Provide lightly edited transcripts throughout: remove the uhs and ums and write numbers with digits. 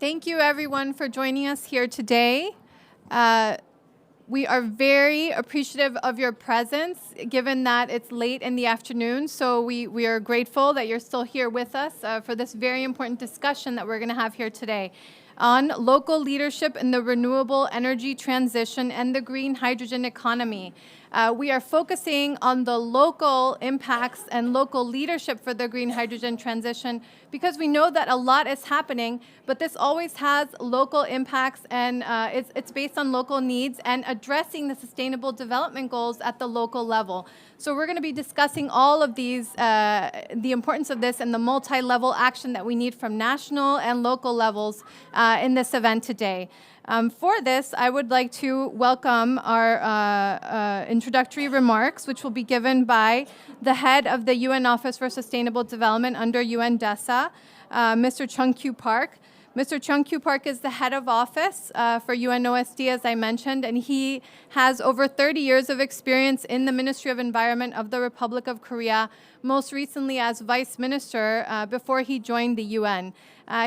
Thank you, everyone, for joining us here today. We are very appreciative of your presence, given that it's late in the afternoon. So we are grateful that you're still here with us for this very important discussion that we're going to have here today on local leadership in the renewable energy transition and the green hydrogen economy. We are focusing on the local impacts and local leadership for the green hydrogen transition because we know that a lot is happening, but this always has local impacts and it's based on local needs and addressing the sustainable development goals at the local level. So we're going to be discussing all of these, the importance of this and the multi-level action that we need from national and local levels in this event today. For this, I would like to welcome our introductory remarks, which will be given by the head of the UN Office for Sustainable Development under UN DESA, Mr. Chung-Kyu Park. Mr. Chung-Kyu Park is the head of office for UNOSD, as I mentioned, and he has over 30 years of experience in the Ministry of Environment of the Republic of Korea, most recently as vice minister before he joined the UN.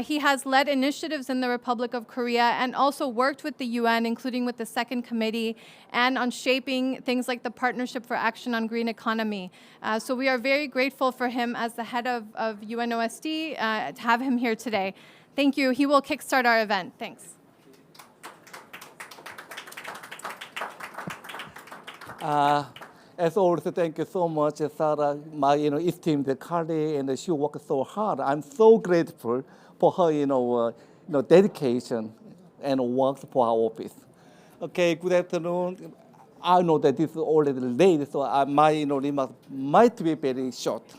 He has led initiatives in the Republic of Korea and also worked with the UN, including with the Second Committee, and on shaping things like the Partnership for Action on Green Economy. So we are very grateful for him as the head of UNOSD to have him here today. Thank you. He will kickstart our event. Thanks. As always, thank you so much, Sarah, my esteemed colleague, and she worked so hard. I'm so grateful for her dedication and work for our office. Okay, good afternoon. I know that this is already late, so my remarks might be very short.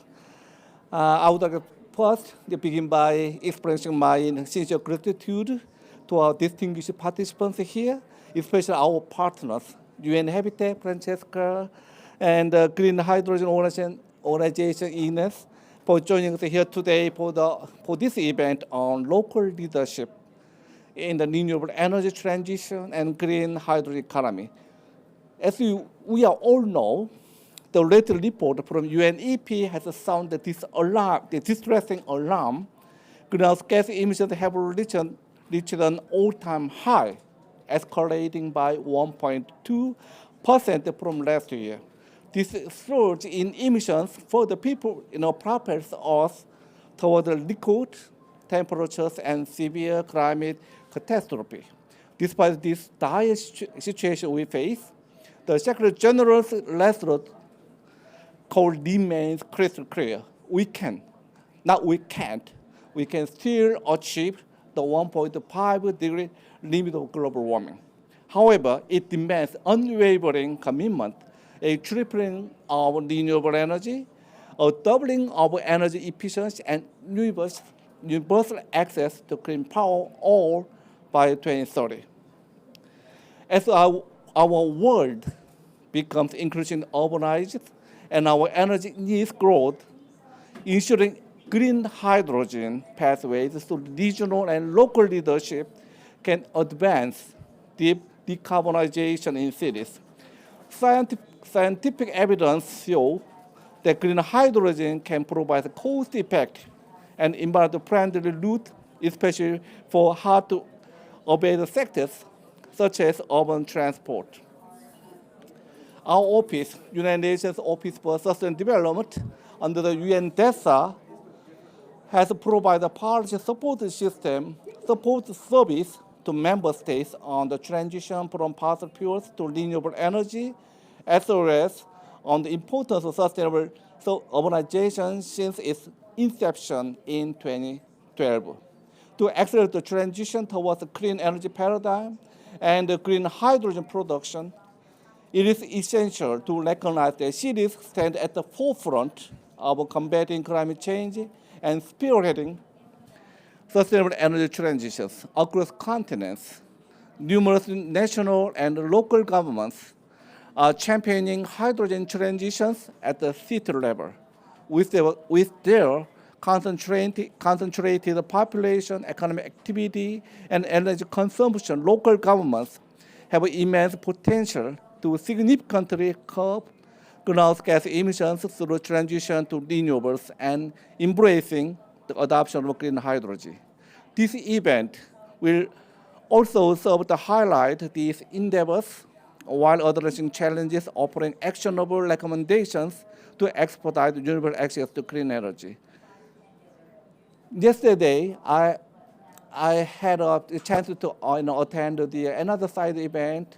I would like first to begin by expressing my sincere gratitude to our distinguished participants here, especially our partners, UN Habitat, Francesca, and Green Hydrogen Organization, INES, for joining us here today for this event on local leadership in the renewable energy transition and green hydrogen economy. As we all know, the latest report from UNEP has sounded the distressing alarm. Greenhouse gas emissions have reached an all-time high, escalating by 1.2% from last year. This surge in emissions further propels us toward record temperatures and severe climate catastrophe. Despite this dire situation we face, the Secretary General's last call remains crystal clear. We can still achieve the 1.5 degree limit of global warming. However, it demands unwavering commitment, a tripling of renewable energy, a doubling of energy efficiency, and universal access to clean power, all by 2030. As our world becomes increasingly urbanized, and our energy needs growth, ensuring green hydrogen pathways through regional and local leadership can advance decarbonization in cities. Scientific evidence shows that green hydrogen can provide cost-effective and environment-friendly route, especially for hard-to-abate sectors such as urban transport. Our office, United Nations Office for Sustainable Development, under the UN DESA, has provided a policy support service to member states on the transition from fossil fuels to renewable energy, as well as on the importance of sustainable urbanization since its inception in 2012. To accelerate the transition towards a clean energy paradigm and green hydrogen production, it is essential to recognize that cities stand at the forefront of combating climate change and spearheading sustainable energy transitions across continents. Numerous national and local governments are championing hydrogen transitions at the city level. With their concentrated population, economic activity, and energy consumption, local governments have immense potential to significantly curb greenhouse gas emissions through transition to renewables and embracing the adoption of green hydrogen. This event will also serve to highlight these endeavors while addressing challenges, offering actionable recommendations to expedite renewable access to clean energy. Yesterday, I had a chance to attend another side event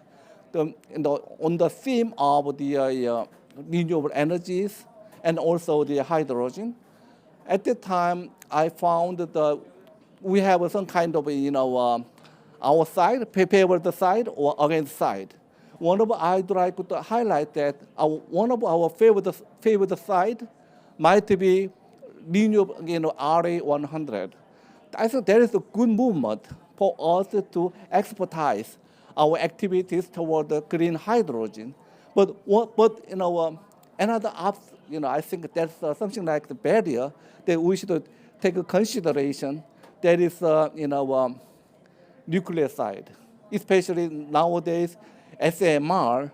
on the theme of the renewable energies and also the hydrogen. At the time, I found that we have some kind of our side, favored side or against side. I'd like to highlight that one of our favored side might be renewable, RA100. I think there is a good movement for us to expertise our activities toward the green hydrogen. But another I think that's something like the barrier that we should take into consideration. That is nuclear side, especially nowadays. SMR,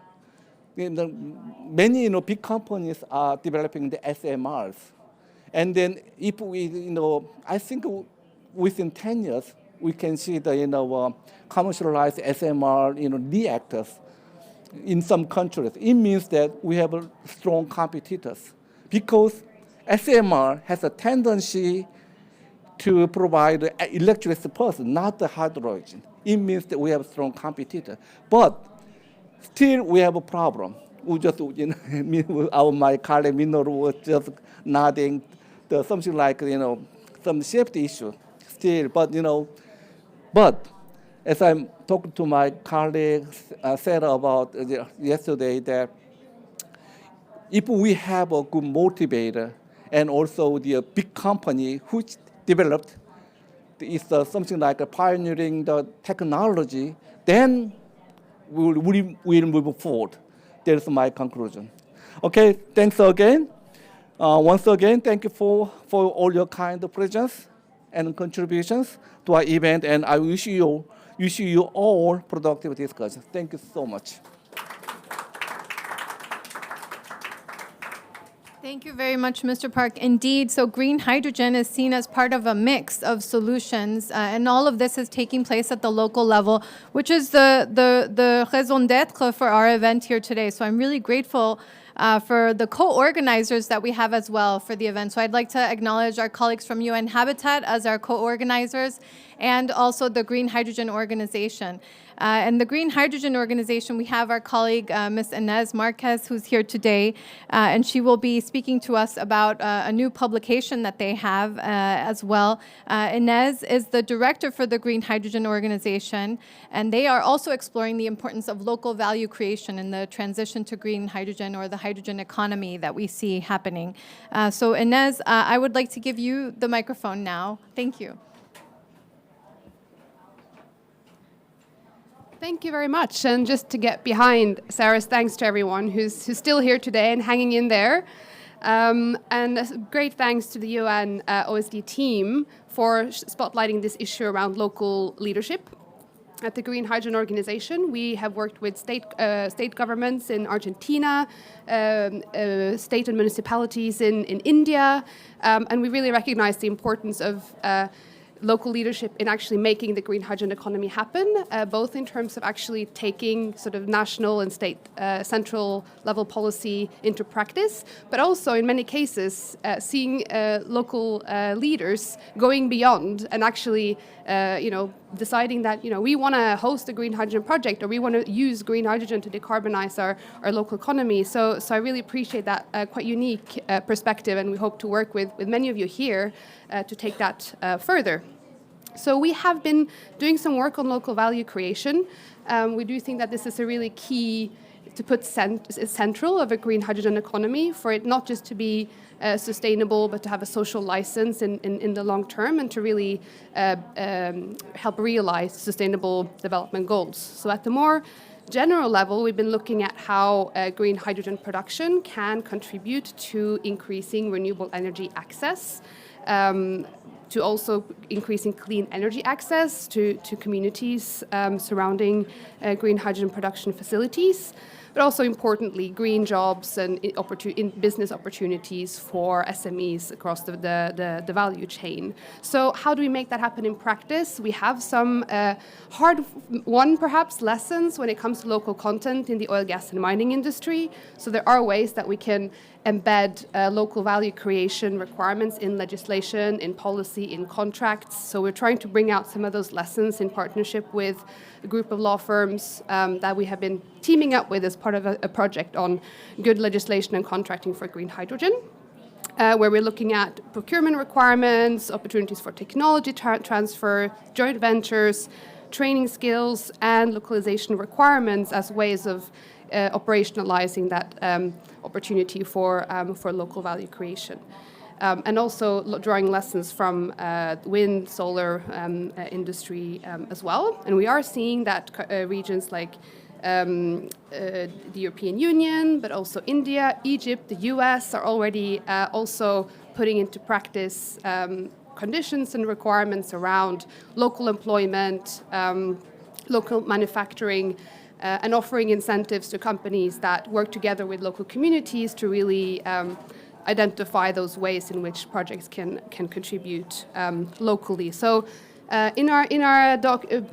many big companies are developing the SMRs, and then if we I think within 10 years we can see the commercialized SMR reactors in some countries. It means that we have strong competitors because SMR has a tendency to provide electricity person, not the hydrogen. It means that we have a strong competitor, but still, we have a problem. We just, my colleague Minoru was just nodding to something like, some safety issue still. But as I'm talking to my colleagues, said about yesterday that if we have a good motivator and also the big company which developed is something like pioneering the technology, then we'll move forward. That's my conclusion. Okay, thanks again. Once again, thank you for all your kind presence and contributions to our event, and I wish you all productive discussions. Thank you so much. Thank you very much, Mr. Park. Indeed, so green hydrogen is seen as part of a mix of solutions, and all of this is taking place at the local level, which is the raison d'être for our event here today. So I'm really grateful for the co-organizers that we have as well for the event. So I'd like to acknowledge our colleagues from UN Habitat as our co-organizers and also the Green Hydrogen Organization. And the Green Hydrogen Organization, we have our colleague, Ms. Inez Marquez, who's here today, and she will be speaking to us about a new publication that they have as well. Inez is the director for the Green Hydrogen Organization, and they are also exploring the importance of local value creation in the transition to green hydrogen or the hydrogen economy that we see happening. So Inez, I would like to give you the microphone now. Thank you. Thank you very much. And just to get behind Sarah's thanks to everyone who's still here today and hanging in there. And a great thanks to the UN OSD team for spotlighting this issue around local leadership. At the Green Hydrogen Organization, we have worked with state governments in Argentina, state and municipalities in India, and we really recognize the importance of local leadership in actually making the green hydrogen economy happen, both in terms of actually taking sort of national and state central level policy into practice, but also in many cases seeing local leaders going beyond and actually deciding that we want to host a green hydrogen project or we want to use green hydrogen to decarbonize our local economy. So I really appreciate that quite unique perspective, and we hope to work with many of you here to take that further. So we have been doing some work on local value creation. We do think that this is a really key to put central of a green hydrogen economy, for it not just to be sustainable, but to have a social license in the long term and to really help realize sustainable development goals. So at the more general level, we've been looking at how green hydrogen production can contribute to increasing renewable energy access, to also increasing clean energy access to communities surrounding green hydrogen production facilities, but also importantly, green jobs and business opportunities for SMEs across the value chain. So how do we make that happen in practice? We have some hard-won, perhaps, lessons when it comes to local content in the oil, gas, and mining industry. So there are ways that we can embed local value creation requirements in legislation, in policy, in contracts. So we're trying to bring out some of those lessons in partnership with a group of law firms that we have been teaming up with as part of a project on good legislation and contracting for green hydrogen. Where we're looking at procurement requirements, opportunities for technology transfer, joint ventures, training skills, and localization requirements as ways of operationalizing that opportunity for local value creation. And also drawing lessons from wind, solar industry as well. And we are seeing that regions like the European Union, but also India, Egypt, the US are already also putting into practice conditions and requirements around local employment, local manufacturing, and offering incentives to companies that work together with local communities to really identify those ways in which projects can contribute locally. So in our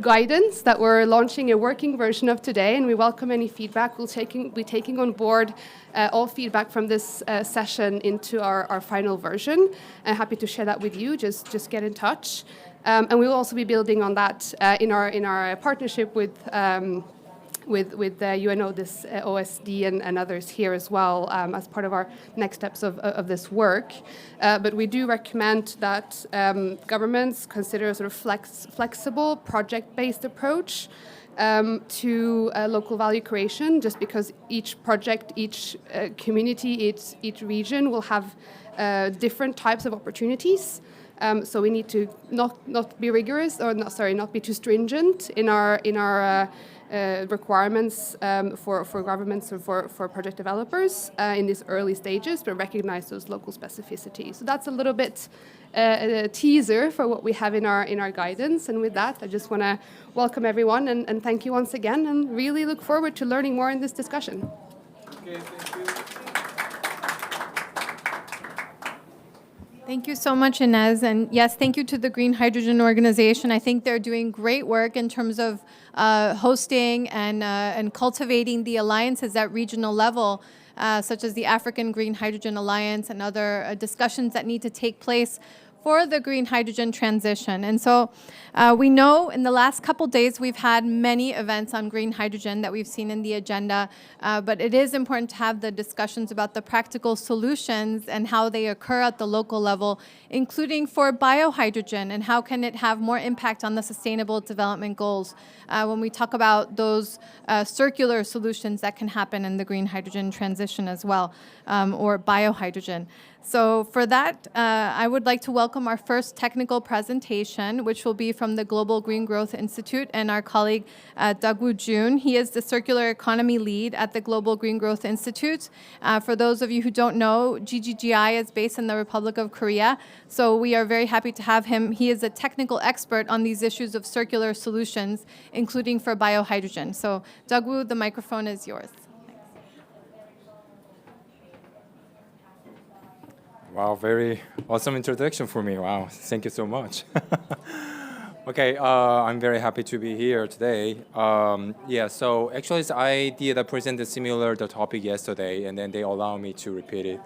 guidance that we're launching a working version of today, and we welcome any feedback. We'll be taking on board all feedback from this session into our final version. I'm happy to share that with you. Just get in touch. And we will also be building on that in our partnership with UNO, this OSD and others here as well as part of our next steps of this work. But we do recommend that governments consider a sort of flexible project-based approach to local value creation, just because each project, each community, each region will have different types of opportunities. So we need to not be rigorous, or not be too stringent in our requirements for governments and for project developers in these early stages, but recognize those local specificities. So that's a little bit a teaser for what we have in our guidance. And with that, I just want to welcome everyone and thank you once again, and really look forward to learning more in this discussion. Okay, thank you. Thank you so much, Inez. And yes, thank you to the Green Hydrogen Organization. I think they're doing great work in terms of hosting and cultivating the alliances at regional level, such as the African Green Hydrogen Alliance and other discussions that need to take place for the green hydrogen transition. And so we know in the last couple days we've had many events on green hydrogen that we've seen in the agenda, but it is important to have the discussions about the practical solutions and how they occur at the local level, including for biohydrogen and how can it have more impact on the Sustainable Development Goals when we talk about those circular solutions that can happen in the green hydrogen transition as well, or biohydrogen. So for that, I would like to welcome our first technical presentation, which will be from the Global Green Growth Institute and our colleague, Doug-Woo Jun. He is the Circular Economy Lead at the Global Green Growth Institute. For those of you who don't know, GGGI is based in the Republic of Korea, so we are very happy to have him. He is a technical expert on these issues of circular solutions, including for biohydrogen. So Doug-Woo, the microphone is yours. Wow, very awesome introduction for me. Wow, thank you so much. Okay, I'm very happy to be here today. Yeah, so actually I did present a similar topic yesterday, and then they allow me to repeat it.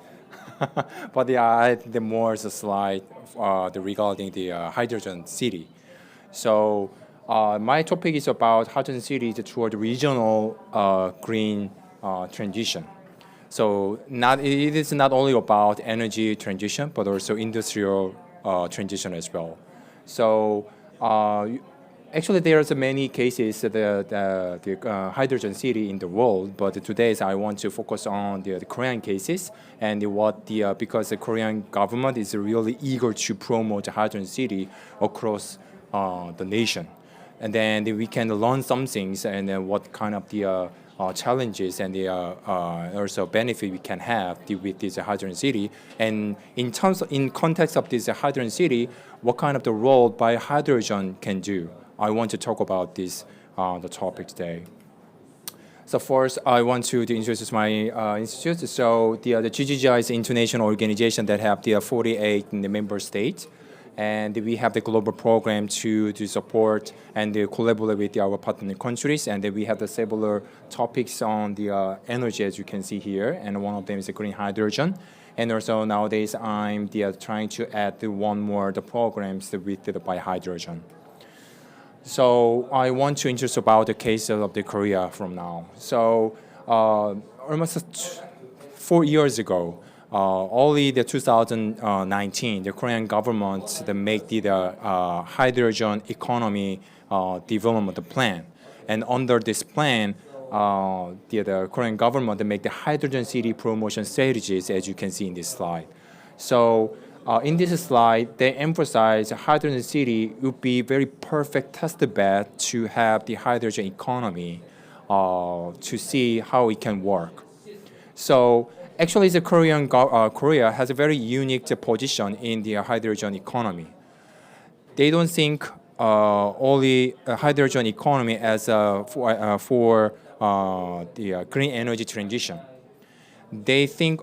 But yeah, I did more as a slide regarding the hydrogen city. So my topic is about hydrogen cities toward regional green transition. So it is not only about energy transition, but also industrial transition as well. So actually, there are many cases the hydrogen city in the world, but today I want to focus on the Korean cases and because the Korean government is really eager to promote hydrogen city across the nation, and then we can learn some things and what kind of the challenges and the also benefit we can have with this hydrogen city, and in context of this hydrogen city, what kind of the role biohydrogen can do. I want to talk about this the topic today. So first, I want to introduce my institute. So the GGGI is an international organization that have the 48 in the member states. And we have the global program to support and collaborate with our partner countries. And we have the several topics on the energy, as you can see here. And one of them is the green hydrogen. And also nowadays, I'm trying to add one more the programs with the biohydrogen. So I want to introduce about the case of the Korea from now. So almost 4 years ago, only the 2019, the Korean government they make the hydrogen economy development plan, and under this plan, the Korean government they make the hydrogen city promotion strategies, as you can see in this slide. So in this slide, they emphasize hydrogen city would be very perfect test bed to have the hydrogen economy to see how it can work. So actually, the Korea has a very unique position in the hydrogen economy. They don't think only hydrogen economy as for the green energy transition. They think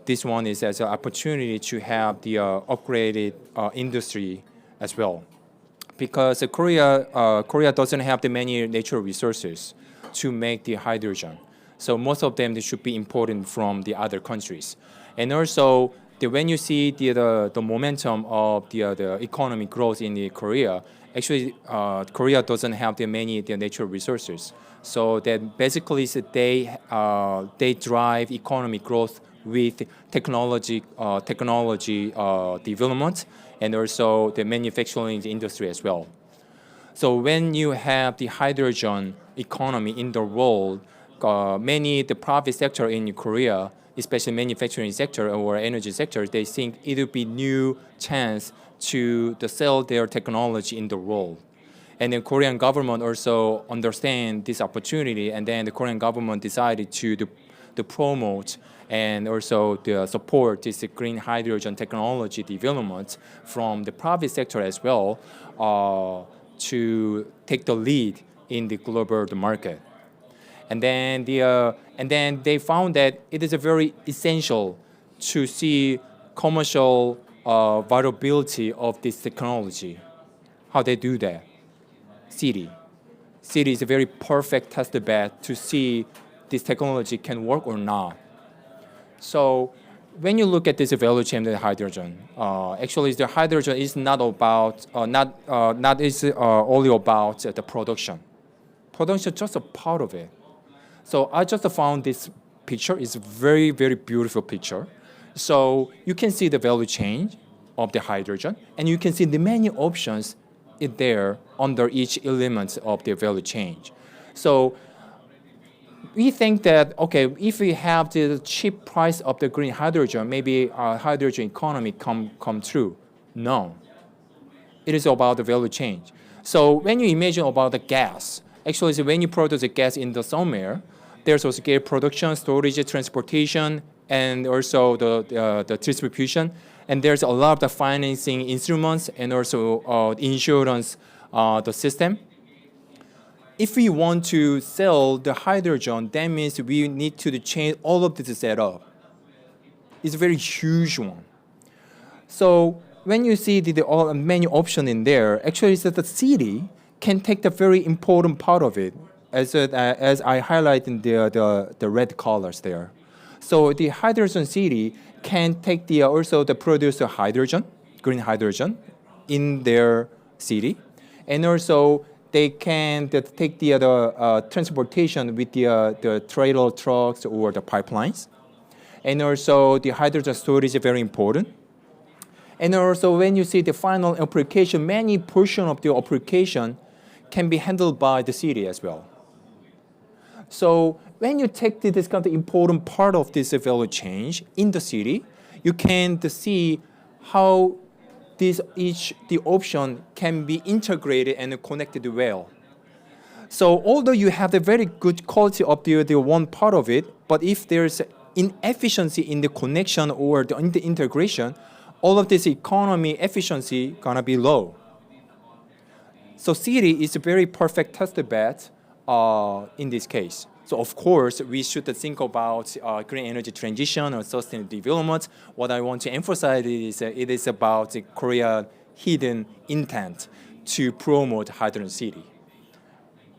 this one is as an opportunity to have the upgraded industry as well, because Korea doesn't have the many natural resources to make the hydrogen. So most of them they should be imported from the other countries, and also when you see the momentum of the economic growth in the Korea, actually Korea doesn't have the many natural resources. So that basically they drive economic growth with technology development and also the manufacturing industry as well. So when you have the hydrogen economy in the world, the private sector in Korea, especially manufacturing sector or energy sector, they think it would be new chance to sell their technology in the world. And the Korean government also understand this opportunity, and then the Korean government decided to promote and also to support this green hydrogen technology development from the private sector as well to take the lead in the global market. And then they found that it is a very essential to see commercial viability of this technology. How they do that? City is a very perfect test bed to see this technology can work or not. So when you look at this value chain of the hydrogen, actually the hydrogen is not about only about the production. Production is just a part of it. So I just found this picture is very, very beautiful picture. So you can see the value chain of the hydrogen, and you can see the many options there under each element of the value chain. So we think that, okay, if we have the cheap price of the green hydrogen, maybe our hydrogen economy come true. No. It is about the value chain. So when you imagine about the gas, actually when you produce the gas in the somewhere, there's also gas production, storage, transportation, and also the distribution. And there's a lot of the financing instruments and also insurance the system. If we want to sell the hydrogen, that means we need to change all of this setup. It's a very huge one. So when you see the many options in there, actually it's that the city can take the very important part of it, as I highlight in the red colors there. So the hydrogen city can take also produce the hydrogen, green hydrogen, in their city, and also they can take the transportation with the trailer trucks or the pipelines, and also the hydrogen storage is very important. And also when you see the final application, many portion of the application can be handled by the city as well. So when you take this kind of important part of this value chain in the city, you can see how the option can be integrated and connected well. So although you have the very good quality of the one part of it, but if there's inefficiency in the connection or in the integration, all of this economy efficiency gonna be low. So city is a very perfect test bed in this case. So of course, we should think about green energy transition or sustainable development. What I want to emphasize is it is about Korea's hidden intent to promote hydrogen city.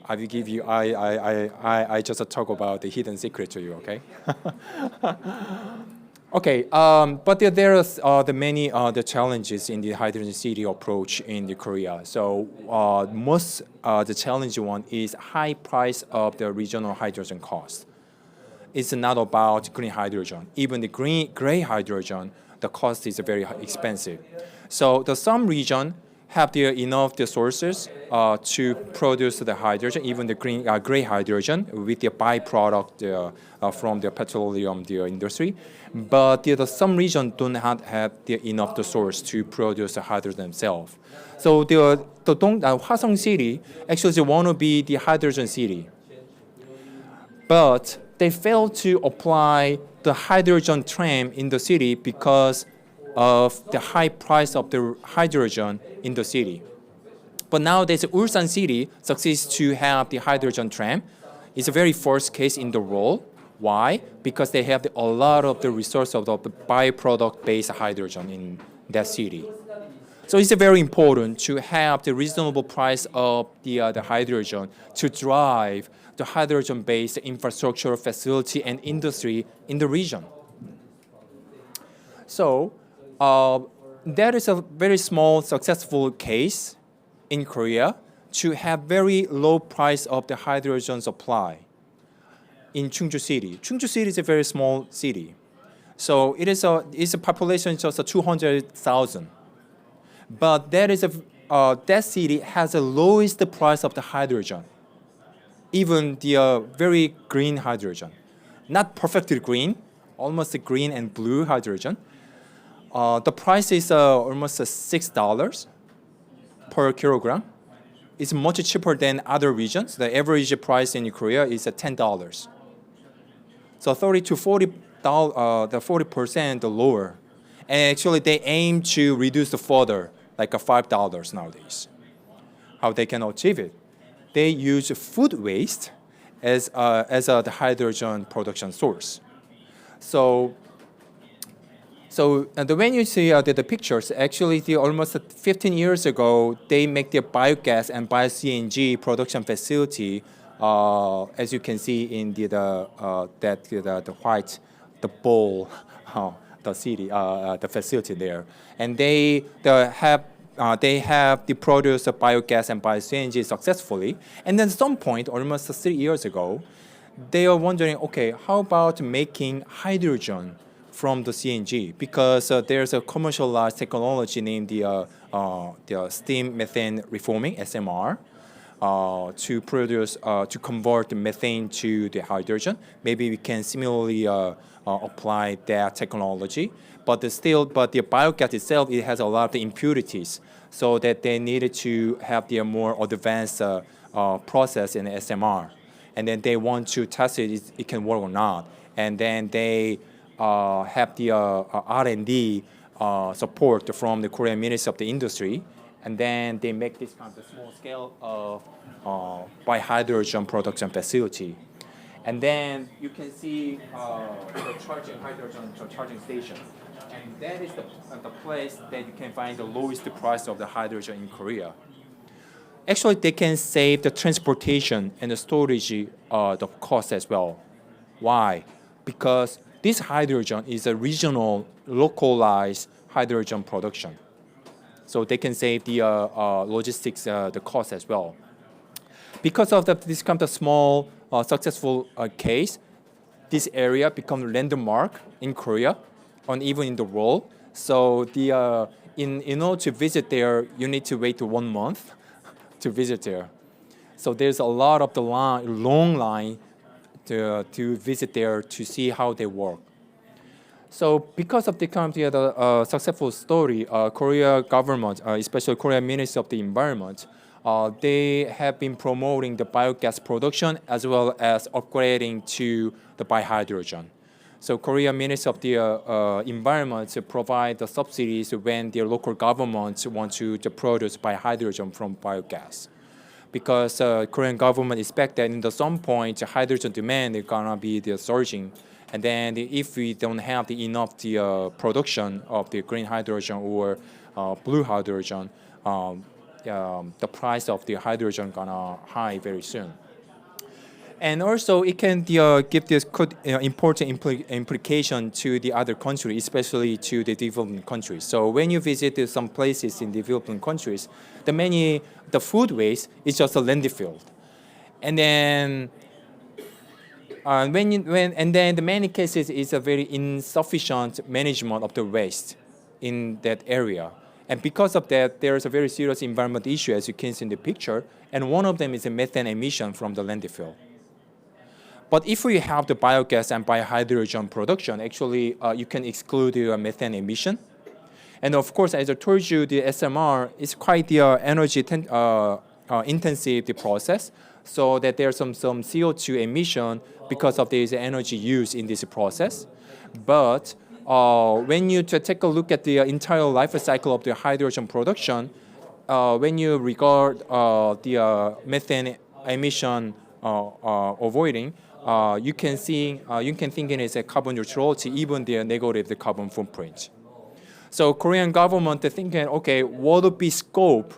I will give you. I just talk about the hidden secret to you. Okay. Okay, but there are the many the challenges in the hydrogen city approach in the Korea. So most the challenging one is high price of the regional hydrogen cost. It's not about green hydrogen. Even the gray hydrogen, the cost is very expensive. So some region have enough the sources to produce the hydrogen, even the gray hydrogen with the byproduct from the petroleum industry. But some region do not have enough the source to produce the hydrogen themselves. So the Hwasong city actually they want to be the hydrogen city, but they failed to apply the hydrogen tram in the city because of the high price of the hydrogen in the city. But nowadays, Ulsan city succeeds to have the hydrogen tram. It's a very first case in the world. Why? Because they have a lot of the resource of the byproduct-based hydrogen in that city. So it's very important to have the reasonable price of the hydrogen to drive the hydrogen-based infrastructure, facility, and industry in the region. So that is a very small successful case in Korea to have very low price of the hydrogen supply in Chungju City. Chungju City is a very small city. So it's a population just 200,000. But that city has the lowest price of the hydrogen, even the very green hydrogen. Not perfectly green, almost green and blue hydrogen. The price is almost $6 per kilogram. It's much cheaper than other regions. The average price in Korea is $10. So 30 to 40, the 40% lower. And actually, they aim to reduce the further, like $5 nowadays. How they can achieve it? They use food waste as the hydrogen production source. So when you see the pictures, actually, almost 15 years ago, they make their biogas and bio-CNG production facility, as you can see in the white, the bowl, the city, the facility there, and they have the produce of biogas and bio-CNG successfully. And then at some point, almost 3 years ago, they are wondering, okay, how about making hydrogen from the CNG, because there's a commercialized technology named the steam methane reforming (SMR) to produce to convert the methane to the hydrogen. Maybe we can similarly apply that technology, but the biogas itself it has a lot of the impurities, so that they needed to have the more advanced process in the SMR, and then they want to test it can work or not, and then they have the R&D support from the Korean Ministry of the Industry, and then they make this kind of small scale of by-hydrogen production facility. And then you can see the charging hydrogen charging station, and that is the place that you can find the lowest price of the hydrogen in Korea. Actually, they can save the transportation and the storage the cost as well. Why? Because this hydrogen is a regional, localized hydrogen production. So they can save the logistics, the cost as well. Because of this kind of small, successful case, this area becomes landmark in Korea and even in the world. So in order to visit there, you need to wait 1 month to visit there. So there's a lot of the long line to visit there to see how they work. So because of the successful story, Korea government, especially Korea Ministry of the Environment, they have been promoting the biogas production as well as upgrading to the biohydrogen. So Korea Ministry of the Environment provide the subsidies when their local governments want to produce biohydrogen from biogas. because Korean government expect that in the some point hydrogen demand is gonna be the surging, and then if we don't have the enough production of the green hydrogen or blue hydrogen, the price of the hydrogen gonna high very soon. And also, it can give this important implication to the other countries, especially to the developing countries. So when you visit some places in developing countries, the food waste is just a landfill, and then the many cases is a very insufficient management of the waste in that area. And because of that, there is a very serious environmental issue, as you can see in the picture, and one of them is a methane emission from the landfill. But if we have the biogas and biohydrogen production, actually you can exclude the methane emission. And of course, as I told you, the SMR is quite the energy intensive process, so that there's some CO2 emission because of this energy use in this process. But when you take a look at the entire life cycle of the hydrogen production, when you regard the methane emission avoiding, you can think it as a carbon neutrality, even the negative the carbon footprint. So Korean government is thinking, okay, what would be scope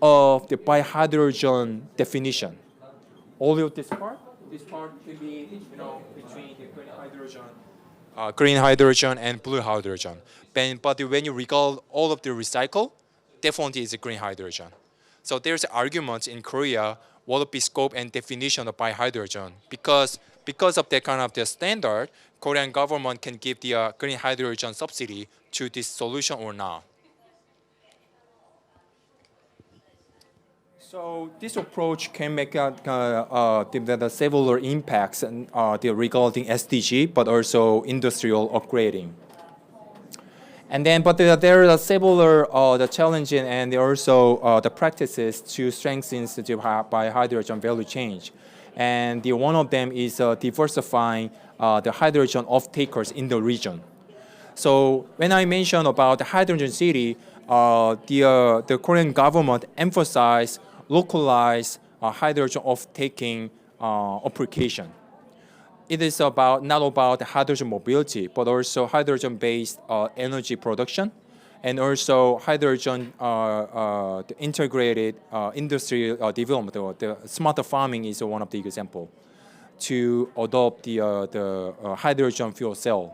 of the biohydrogen definition? All of this part can be, between the green hydrogen and blue hydrogen. But when you regard all of the recycle, definitely is a green hydrogen. So there's arguments in Korea what would be scope and definition of biohydrogen, because of that kind of the standard, Korean government can give the green hydrogen subsidy to this solution or not. So this approach can make the several impacts regarding SDG, but also industrial upgrading. And then, but there are several the challenges and also the practices to strengthen the biohydrogen value chain. And one of them is diversifying the hydrogen off-takers in the region. So when I mentioned about the hydrogen city, the Korean government emphasized localized hydrogen off-taking application. It is not about hydrogen mobility, but also hydrogen-based energy production, and also hydrogen integrated industry development. The smarter farming is one of the examples to adopt the hydrogen fuel cell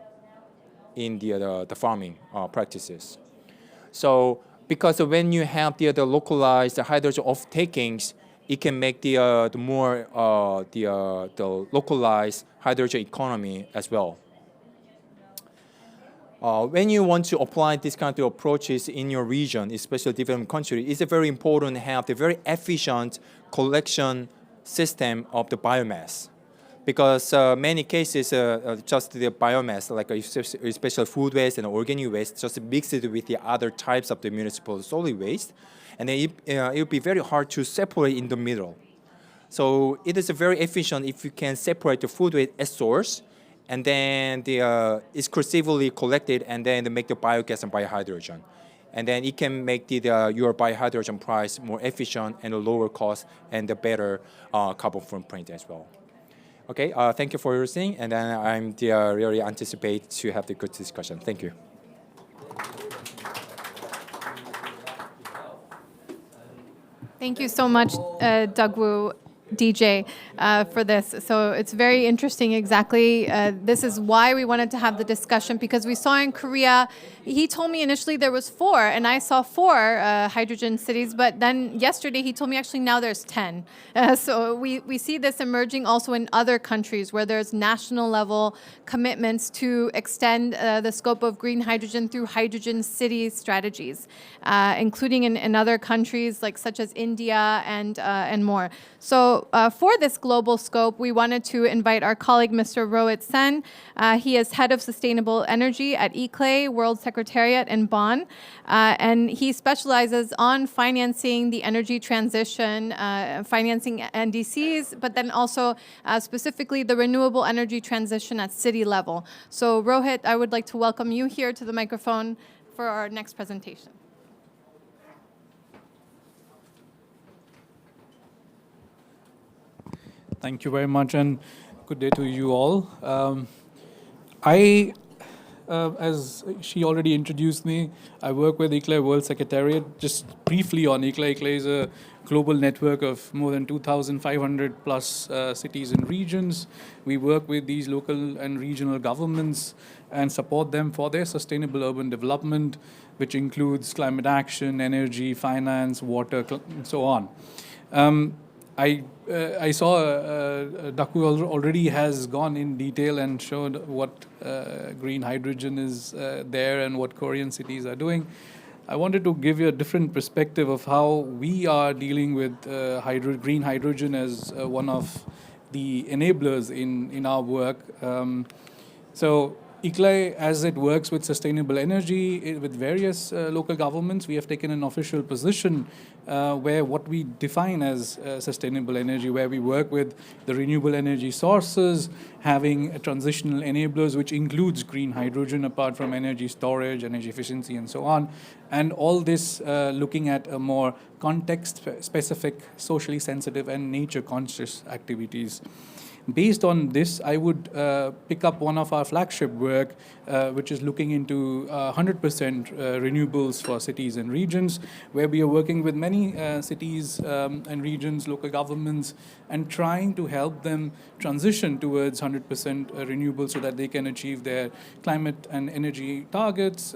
in the farming practices. So because when you have the localized hydrogen off-takings, it can make the localized hydrogen economy as well. When you want to apply this kind of approaches in your region, especially developing country, it's very important to have the very efficient collection system of the biomass. Because many cases, just the biomass, like especially food waste and organic waste, just mixed with the other types of the municipal solid waste. And then it will be very hard to separate in the middle. So it is very efficient if you can separate the food waste at source, and then it's exclusively collected, and then make the biogas and biohydrogen. And then it can make your biohydrogen price more efficient and a lower cost and a better carbon footprint as well. Okay, thank you for listening, and then I'm really anticipate to have the good discussion. Thank you. Thank you so much, Dougwoo, DJ, for this. So it's very interesting. Exactly. This is why we wanted to have the discussion, because we saw in Korea, he told me initially there was 4, and I saw 4 hydrogen cities. But then yesterday he told me actually now there's 10. So we see this emerging also in other countries where there's national level commitments to extend the scope of green hydrogen through hydrogen city strategies, including in other countries like such as India and more. So for this global scope, we wanted to invite our colleague, Mr. Rohit Sen. He is head of sustainable energy at ICLEI, World Secretariat in Bonn, and he specializes on financing the energy transition, financing NDCs, but then also specifically the renewable energy transition at city level. So Rohit, I would like to welcome you here to the microphone for our next presentation. Thank you very much, and good day to you all. I, as she already introduced me, I work with ICLEI World Secretariat. Just briefly on ICLEI, ICLEI is a global network of more than 2,500 plus cities and regions. We work with these local and regional governments and support them for their sustainable urban development, which includes climate action, energy, finance, water, and so on. I saw Daku already has gone in detail and showed what green hydrogen is there and what Korean cities are doing. I wanted to give you a different perspective of how we are dealing with green hydrogen as one of the enablers in our work. So ICLEI, as it works with sustainable energy with various local governments, we have taken an official position where what we define as sustainable energy, where we work with the renewable energy sources, having transitional enablers, which includes green hydrogen apart from energy storage, energy efficiency, and so on. And all this looking at a more context-specific, socially sensitive, and nature-conscious activities. Based on this, I would pick up one of our flagship work, which is looking into 100% renewables for cities and regions, where we are working with many cities and regions, local governments, and trying to help them transition towards 100% renewables so that they can achieve their climate and energy targets,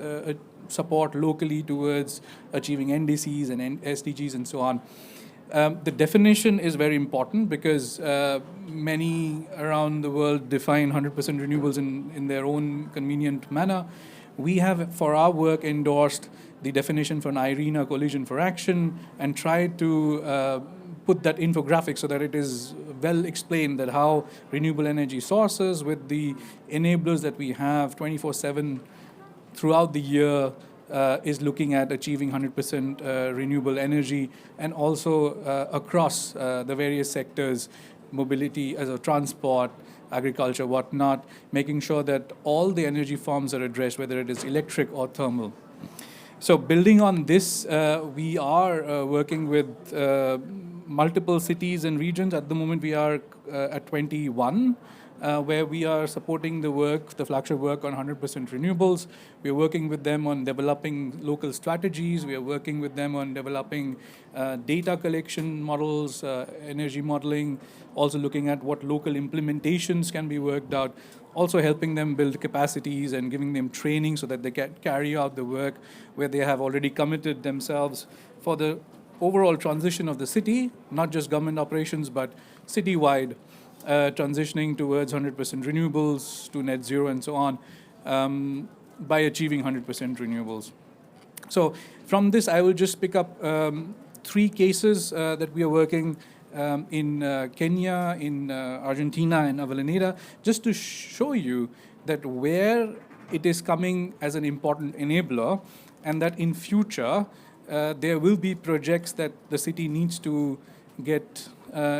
support locally towards achieving NDCs and SDGs and so on. The definition is very important because many around the world define 100% renewables in their own convenient manner. We have, for our work, endorsed the definition for an IRENA Coalition for Action and tried to put that infographic so that it is well explained that how renewable energy sources with the enablers that we have 24/7 throughout the year is looking at achieving 100% renewable energy, and also across the various sectors, mobility as a transport, agriculture, whatnot, making sure that all the energy forms are addressed, whether it is electric or thermal. So building on this, we are working with multiple cities and regions. At the moment, we are at 21. Where we are supporting the work, the flagship work on 100% renewables. We are working with them on developing local strategies. We are working with them on developing data collection models, energy modeling, also looking at what local implementations can be worked out, also helping them build capacities and giving them training so that they can carry out the work where they have already committed themselves for the overall transition of the city, not just government operations, but citywide. Transitioning towards 100% renewables to net zero and so on by achieving 100% renewables. So from this, I will just pick up 3 cases that we are working in Kenya, in Argentina, and Avellaneda, just to show you that where it is coming as an important enabler, and that in future there will be projects that the city needs to get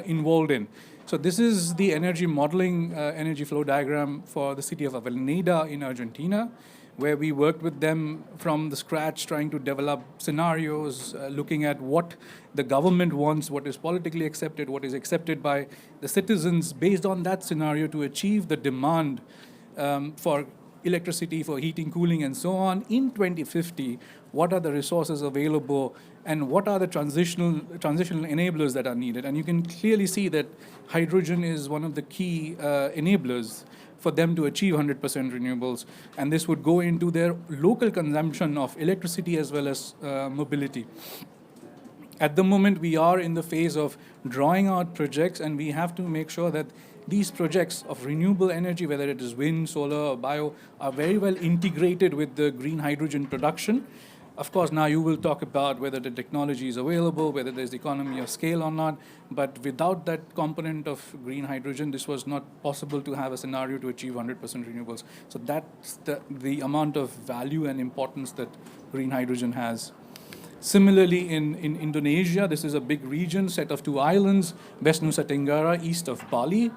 involved in. So this is the energy modeling, energy flow diagram for the city of Avellaneda in Argentina, where we worked with them from the scratch, trying to develop scenarios, looking at what the government wants, what is politically accepted, what is accepted by the citizens, based on that scenario to achieve the demand for electricity, for heating, cooling, and so on in 2050. What are the resources available, and what are the transitional enablers that are needed? And you can clearly see that hydrogen is one of the key enablers for them to achieve 100% renewables. And this would go into their local consumption of electricity as well as mobility. At the moment, we are in the phase of drawing out projects, and we have to make sure that these projects of renewable energy, whether it is wind, solar, or bio, are very well integrated with the green hydrogen production. Of course, now you will talk about whether the technology is available, whether there's economy of scale or not, but without that component of green hydrogen, this was not possible to have a scenario to achieve 100% renewables. So that's the amount of value and importance that green hydrogen has. Similarly, in Indonesia, this is a big region, set of 2 islands, West Nusa Tenggara, east of Bali.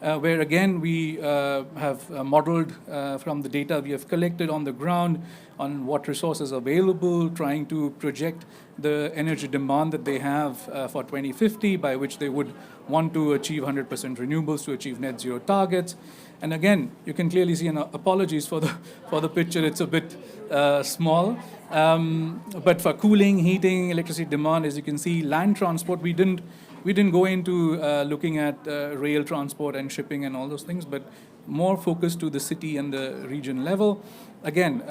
where again we have modeled from the data we have collected on the ground on what resources are available, trying to project the energy demand that they have for 2050, by which they would want to achieve 100% renewables to achieve net zero targets. And again, you can clearly see, and apologies for the picture, it's a bit small. But for cooling, heating, electricity demand, as you can see, land transport, we didn't go into looking at rail transport and shipping and all those things, but more focused to the city and the region level. Again,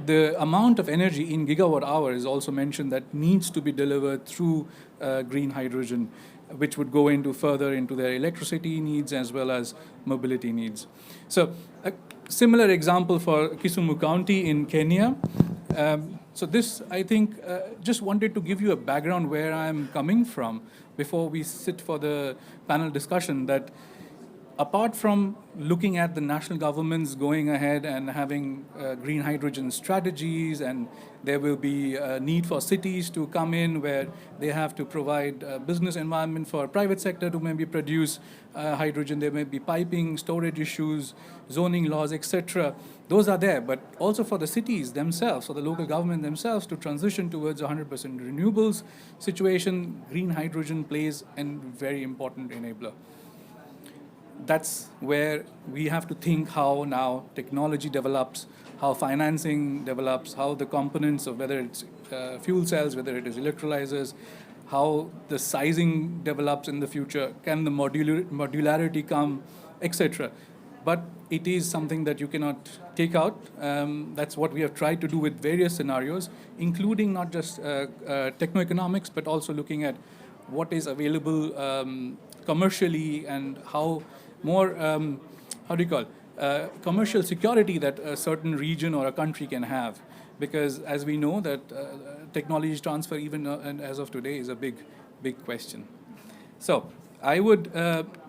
the amount of energy in gigawatt hour is also mentioned that needs to be delivered through green hydrogen, which would go into further into their electricity needs as well as mobility needs. So a similar example for Kisumu County in Kenya. So this, I think, just wanted to give you a background where I'm coming from before we sit for the panel discussion, that apart from looking at the national governments going ahead and having green hydrogen strategies, and there will be a need for cities to come in where they have to provide a business environment for private sector to maybe produce hydrogen. There may be piping, storage issues, zoning laws, etc. Those are there, but also for the cities themselves, for the local government themselves to transition towards 100% renewables situation, green hydrogen plays a very important enabler. That's where we have to think how now technology develops, how financing develops, how the components of whether it's fuel cells, whether it is electrolyzers, how the sizing develops in the future, can the modularity come, etc. But it is something that you cannot take out. That's what we have tried to do with various scenarios, including not just techno-economics, but also looking at what is available commercially and how more, commercial security that a certain region or a country can have. Because as we know that technology transfer, even as of today, is a big question. So I would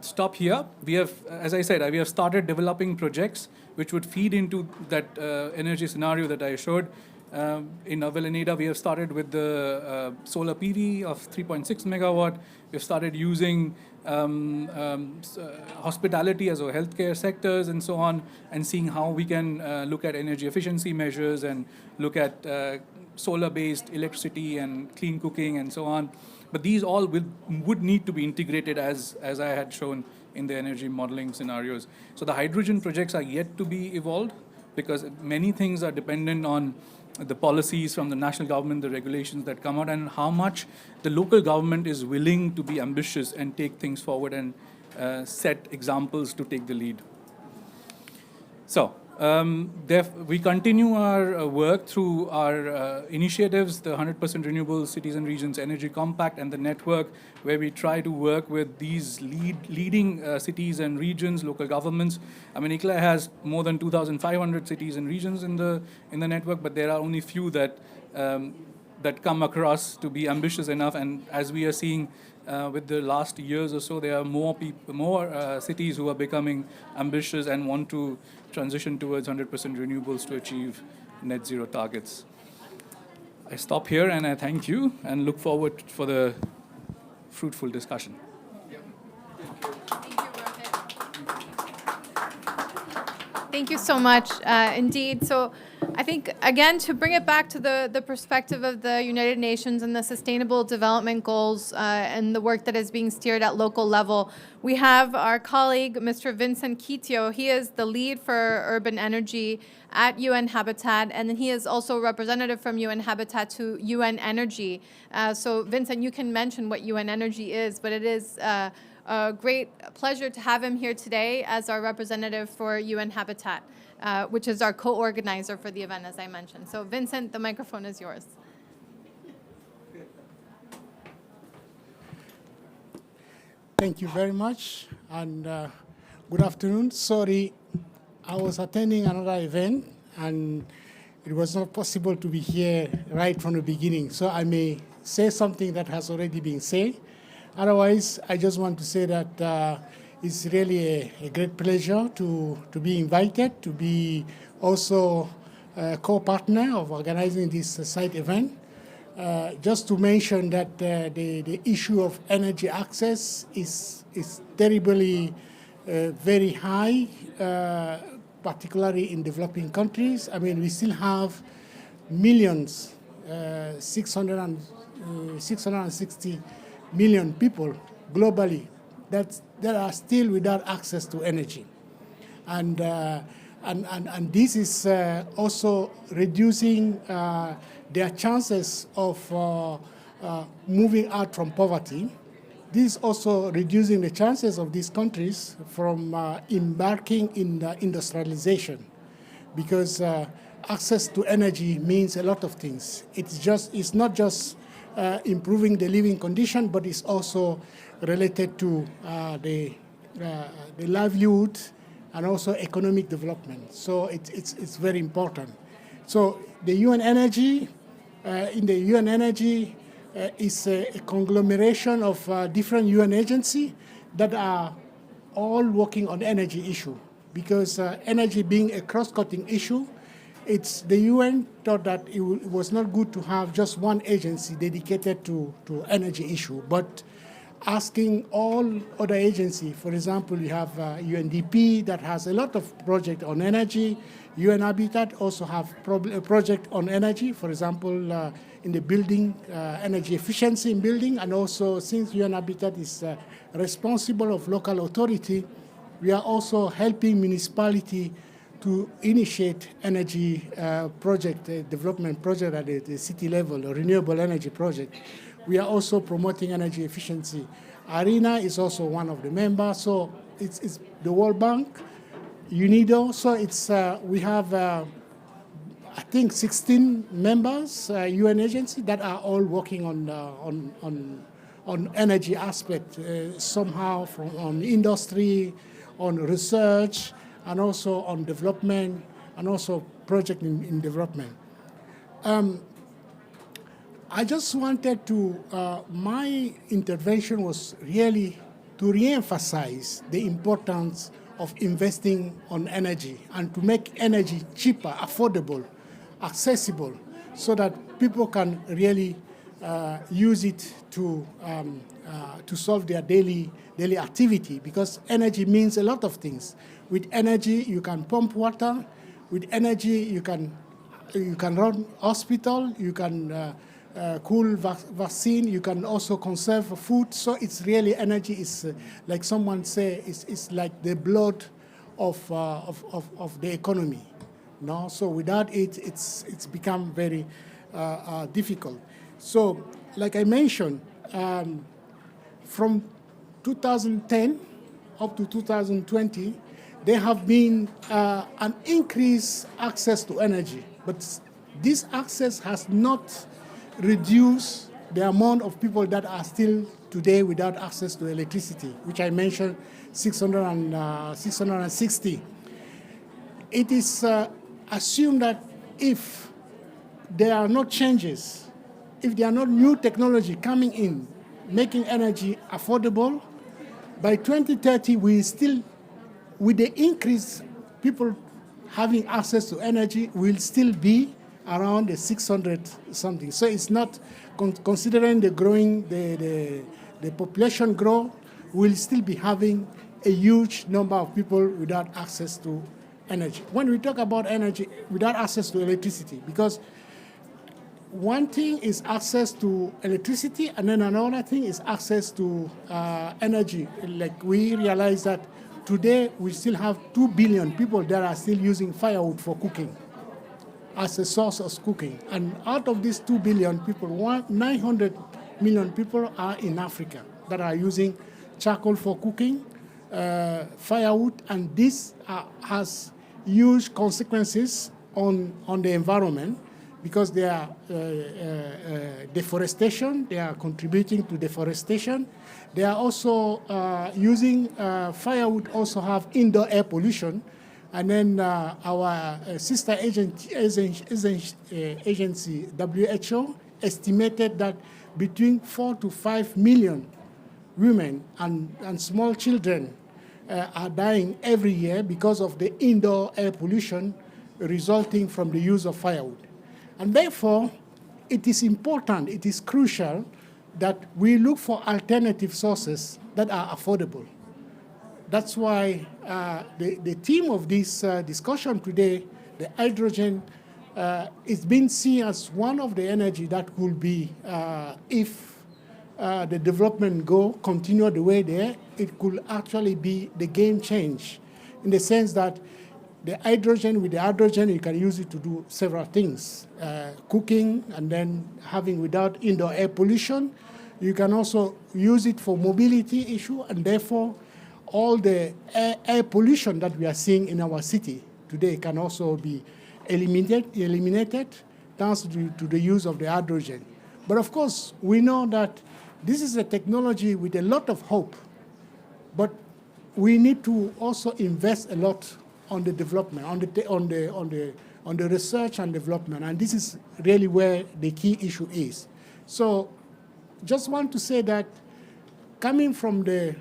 stop here. We have, as I said, we have started developing projects which would feed into that energy scenario that I showed. In Avellaneda, we have started with the solar PV of 3.6 megawatt. We've started using hospitality as well, healthcare sectors and so on, and seeing how we can look at energy efficiency measures and look at solar-based electricity and clean cooking and so on. But these all would need to be integrated as I had shown in the energy modeling scenarios. So the hydrogen projects are yet to be evolved because many things are dependent on the policies from the national government, the regulations that come out, and how much the local government is willing to be ambitious and take things forward and set examples to take the lead. So we continue our work through our initiatives, the 100% Renewable Cities and Regions Energy Compact and the network, where we try to work with these leading cities and regions, local governments. I mean, ICLA has more than 2,500 cities and regions in the network, but there are only few that come across to be ambitious enough. And as we are seeing with the last years or so, there are more cities who are becoming ambitious and want to transition towards 100% renewables to achieve net zero targets. I stop here and I thank you and look forward for the fruitful discussion. Thank you so much, indeed. So I think, again, to bring it back to the perspective of the United Nations and the Sustainable Development Goals and the work that is being steered at local level, we have our colleague, Mr. Vincent Kitio. He is the lead for urban energy at UN Habitat, and then he is also representative from UN Habitat to UN Energy. So, Vincent, you can mention what UN Energy is, but it is a great pleasure to have him here today as our representative for UN Habitat, which is our co-organizer for the event, as I mentioned. So, Vincent, the microphone is yours. Thank you very much, and good afternoon. Sorry, I was attending another event, and it was not possible to be here right from the beginning, so I may say something that has already been said. Otherwise, I just want to say that it's really a great pleasure to be invited, to be also a co-partner of organizing this site event. Just to mention that the issue of energy access is terribly very high, particularly in developing countries. I mean, we still have millions, 660 million people globally that are still without access to energy. And this is also reducing their chances of moving out from poverty. This is also reducing the chances of these countries from embarking in industrialization, because access to energy means a lot of things. It's not just improving the living condition, but it's also related to the livelihood and also economic development. So it's very important. So the UN Energy, in the UN Energy is a conglomeration of different UN agencies that are all working on energy issue, because energy being a cross-cutting issue, the UN thought that it was not good to have just one agency dedicated to energy issue, but asking all other agencies. For example, you have UNDP that has a lot of projects on energy. UN Habitat also have a project on energy, for example, in the building, energy efficiency in building, and also since UN Habitat is responsible of local authority, we are also helping municipality to initiate energy project, development project at the city level, a renewable energy project. We are also promoting energy efficiency. ARENA is also one of the members, so it's the World Bank, UNIDO, so we have, I think, 16 members, UN agencies that are all working on energy aspect, somehow on industry, on research, and also on development, and also project in development. I just wanted to, my intervention was really to re-emphasize the importance of investing on energy and to make energy cheaper, affordable, accessible, so that people can really use it to solve their daily activity, because energy means a lot of things. With energy, you can pump water. With energy, you can run hospital. You can cool vaccine. You can also conserve food. So it's really energy is like someone say it's like the blood of the economy. No, so without it, it's become very difficult. So, like I mentioned, from 2010 up to 2020, there have been an increased access to energy, but this access has not reduced the amount of people that are still today without access to electricity, which I mentioned 660. It is assumed that if there are no changes, if there are not new technology coming in, making energy affordable, by 2030, we still, with the increase people having access to energy, will still be around the 600 something. So it's not, considering the growing, the population growth, we'll still be having a huge number of people without access to energy. When we talk about energy, without access to electricity, because one thing is access to electricity, and then another thing is access to energy. Like we realize that today we still have 2 billion people that are still using firewood for cooking as a source of cooking. And out of these 2 billion people, 900 million people are in Africa that are using charcoal for cooking, firewood, and this has huge consequences on the environment, because they are deforestation, they are contributing to deforestation. They are also using firewood, also have indoor air pollution. And then our sister agency, WHO, estimated that between 4 to 5 million women and small children are dying every year because of the indoor air pollution resulting from the use of firewood. And therefore, it is important, it is crucial that we look for alternative sources that are affordable, that's why the theme of this discussion today, the hydrogen, is being seen as one of the energy that could be, if the development continue the way there, it could actually be the game change, in the sense that with the hydrogen, you can use it to do several things. Cooking, and then having without indoor air pollution. You can also use it for mobility issue, and therefore all the air pollution that we are seeing in our city today can also be eliminated thanks to the use of the hydrogen. But of course, we know that this is a technology with a lot of hope, but we need to also invest a lot on the development, on the research and development, and this is really where the key issue is. So, just want to say that coming from the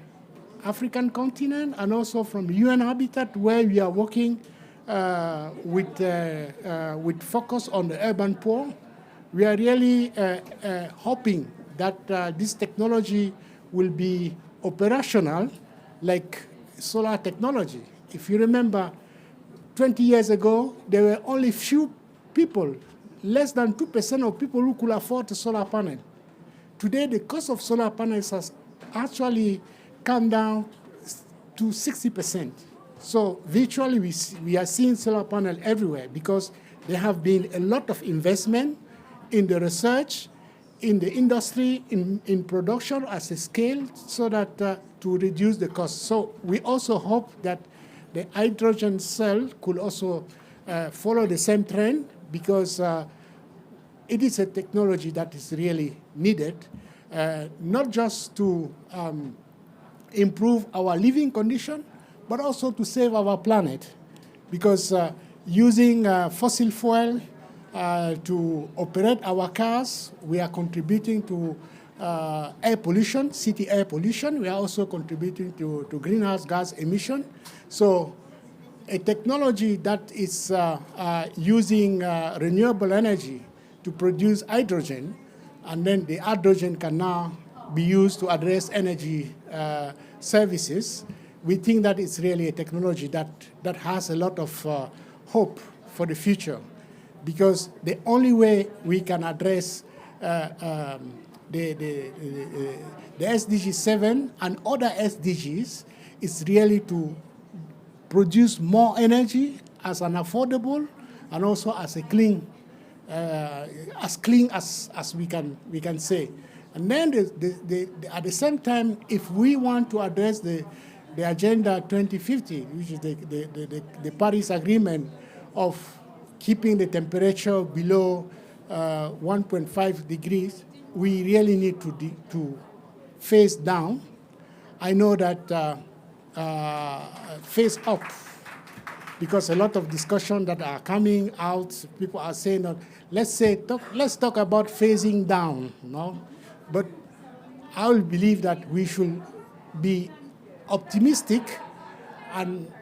African continent and also from UN Habitat, where we are working with focus on the urban poor, we are really hoping that this technology will be operational like solar technology. If you remember, 20 years ago, there were only few people, less than 2% of people who could afford a solar panel. Today, the cost of solar panels has actually come down to 60%. So virtually, we are seeing solar panels everywhere because there have been a lot of investment in the research, in the industry, in production as a scale, so that to reduce the cost. So we also hope that the hydrogen cell could also follow the same trend, because it is a technology that is really needed, not just to improve our living condition, but also to save our planet. Because using fossil fuel to operate our cars, we are contributing to air pollution, city air pollution. We are also contributing to greenhouse gas emission. So a technology that is using renewable energy to produce hydrogen, and then the hydrogen can now be used to address energy services, we think that it's really a technology that has a lot of hope for the future. Because the only way we can address the SDG 7 and other SDGs is really to produce more energy as an affordable and also as a clean, as we can say. And then at the same time, if we want to address the Agenda 2050, which is the Paris Agreement of keeping the temperature below 1.5 degrees, we really need to phase down. I know that phase up, because a lot of discussion that are coming out, people are saying that let's talk about phasing down, no? But I will believe that we should be optimistic, and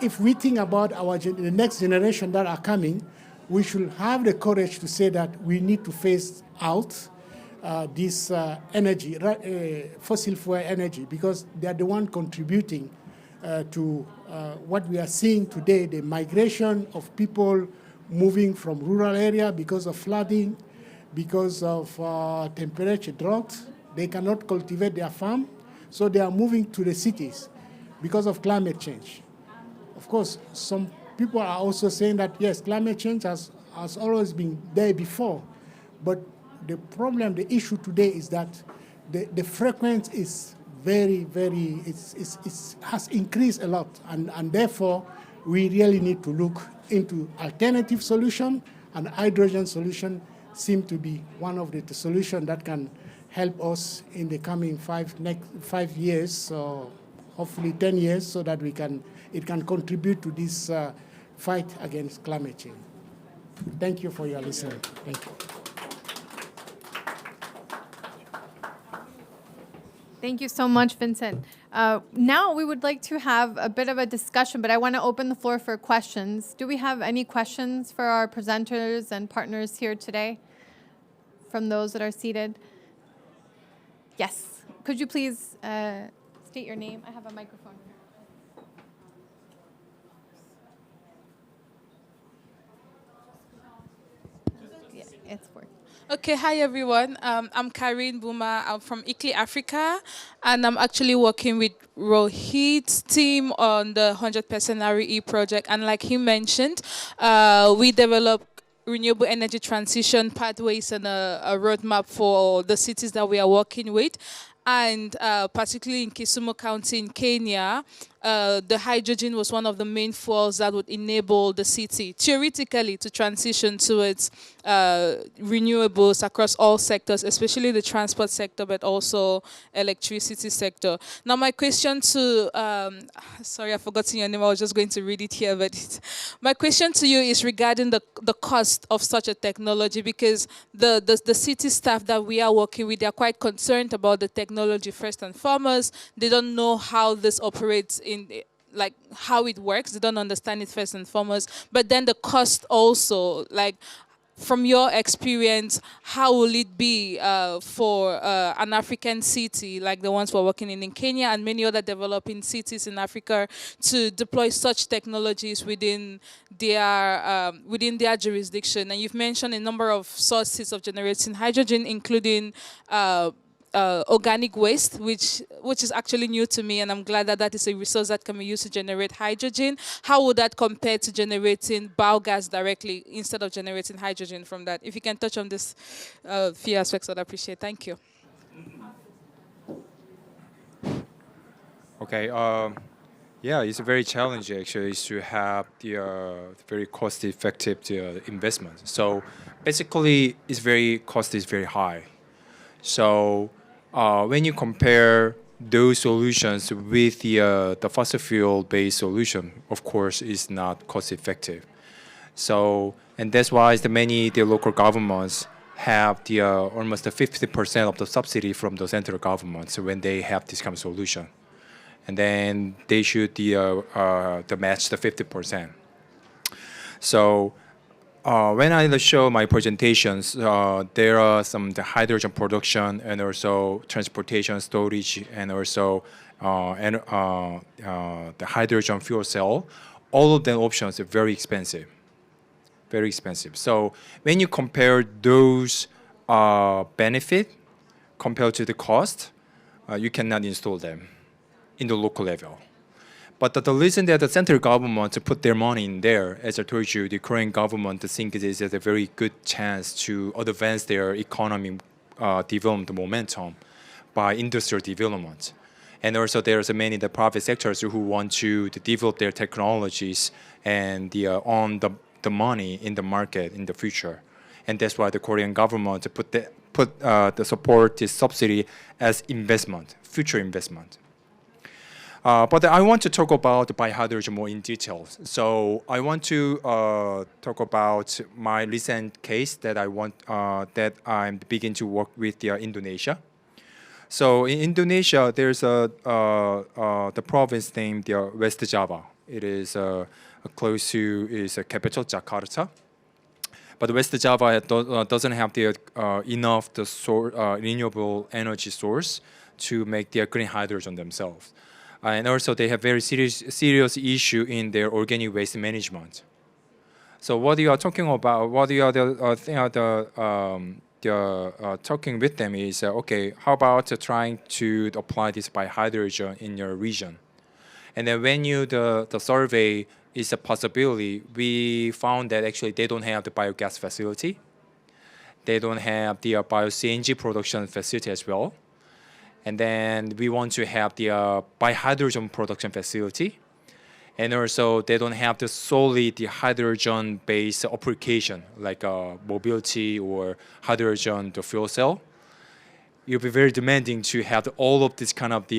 if we think about the next generation that are coming, we should have the courage to say that we need to phase out this energy, fossil fuel energy, because they are the one contributing to what we are seeing today, the migration of people moving from rural area because of flooding, because of temperature drought. They cannot cultivate their farm, so they are moving to the cities because of climate change. Of course, some people are also saying that, yes, climate change has always been there before, but the problem, the issue today is that the frequency is very, has increased a lot, and therefore we really need to look into alternative solution, and hydrogen solution seem to be one of the solutions that can help us in the coming 5 years, or hopefully 10 years, so that it can contribute to this fight against climate change. Thank you for your listening. Thank you. Thank you so much, Vincent. Now we would like to have a bit of a discussion, but I want to open the floor for questions. Do we have any questions for our presenters and partners here today from those that are seated? Yes. Could you please state your name? I have a microphone. It's working. Okay, hi everyone. I'm Karine Buma. I'm from ICLI Africa, and I'm actually working with Rohit's team on the 100% RE project. And like he mentioned, we develop renewable energy transition pathways and a roadmap for the cities that we are working with. And particularly in Kisumu County in Kenya, the hydrogen was one of the main fuels that would enable the city, theoretically, to transition towards renewables across all sectors, especially the transport sector, but also electricity sector. Now, my question to, sorry, I've forgotten your name. I was just going to read it here, but my question to you is regarding the cost of such a technology, because the city staff that we are working with, they are quite concerned about the technology first and foremost. They don't know how this operates in, like, how it works. They don't understand it first and foremost. But then the cost also, like, from your experience, how will it be for an African city like the ones we're working in Kenya and many other developing cities in Africa to deploy such technologies within their jurisdiction? And you've mentioned a number of sources of generating hydrogen, including organic waste, which is actually new to me, and I'm glad that that is a resource that can be used to generate hydrogen. How would that compare to generating biogas directly instead of generating hydrogen from that? If you can touch on this few aspects, I'd appreciate it. Thank you. Okay. Yeah, it's very challenging actually to have the very cost-effective investment. So basically, cost is very high. So when you compare those solutions with the fossil fuel-based solution, of course, is not cost-effective. So, and that's why the local governments have almost 50% of the subsidy from the central government. So when they have this kind of solution, and then they should match the 50%. So. When I show my presentations, there are the hydrogen production and also transportation, storage, and also the hydrogen fuel cell. All of the options are very expensive, very expensive. So when you compare those benefit compared to the cost, you cannot install them in the local level. But the reason that the central government put their money in there, as I told you, the Korean government thinks it is a very good chance to advance their economy development momentum by industrial development. And also there's many the private sectors who want to develop their technologies and earn the money in the market in the future. And that's why the Korean government put the support, this subsidy as investment, future investment. But I want to talk about biohydrogen more in detail. So I want to talk about my recent case that I'm beginning to work with Indonesia. So in Indonesia, there's the province named West Java. It is close to its capital, Jakarta. But West Java doesn't have enough renewable energy source to make their green hydrogen themselves. And also they have very serious issue in their organic waste management. So what you are talking about, what you are talking with them is, okay, how about trying to apply this biohydrogen in your region? And then when the survey is a possibility, we found that actually they don't have the biogas facility. They don't have the bio-CNG production facility as well. And then we want to have the biohydrogen production facility. And also they don't have solely the hydrogen-based application like mobility or hydrogen to fuel cell. It'll be very demanding to have all of this kind of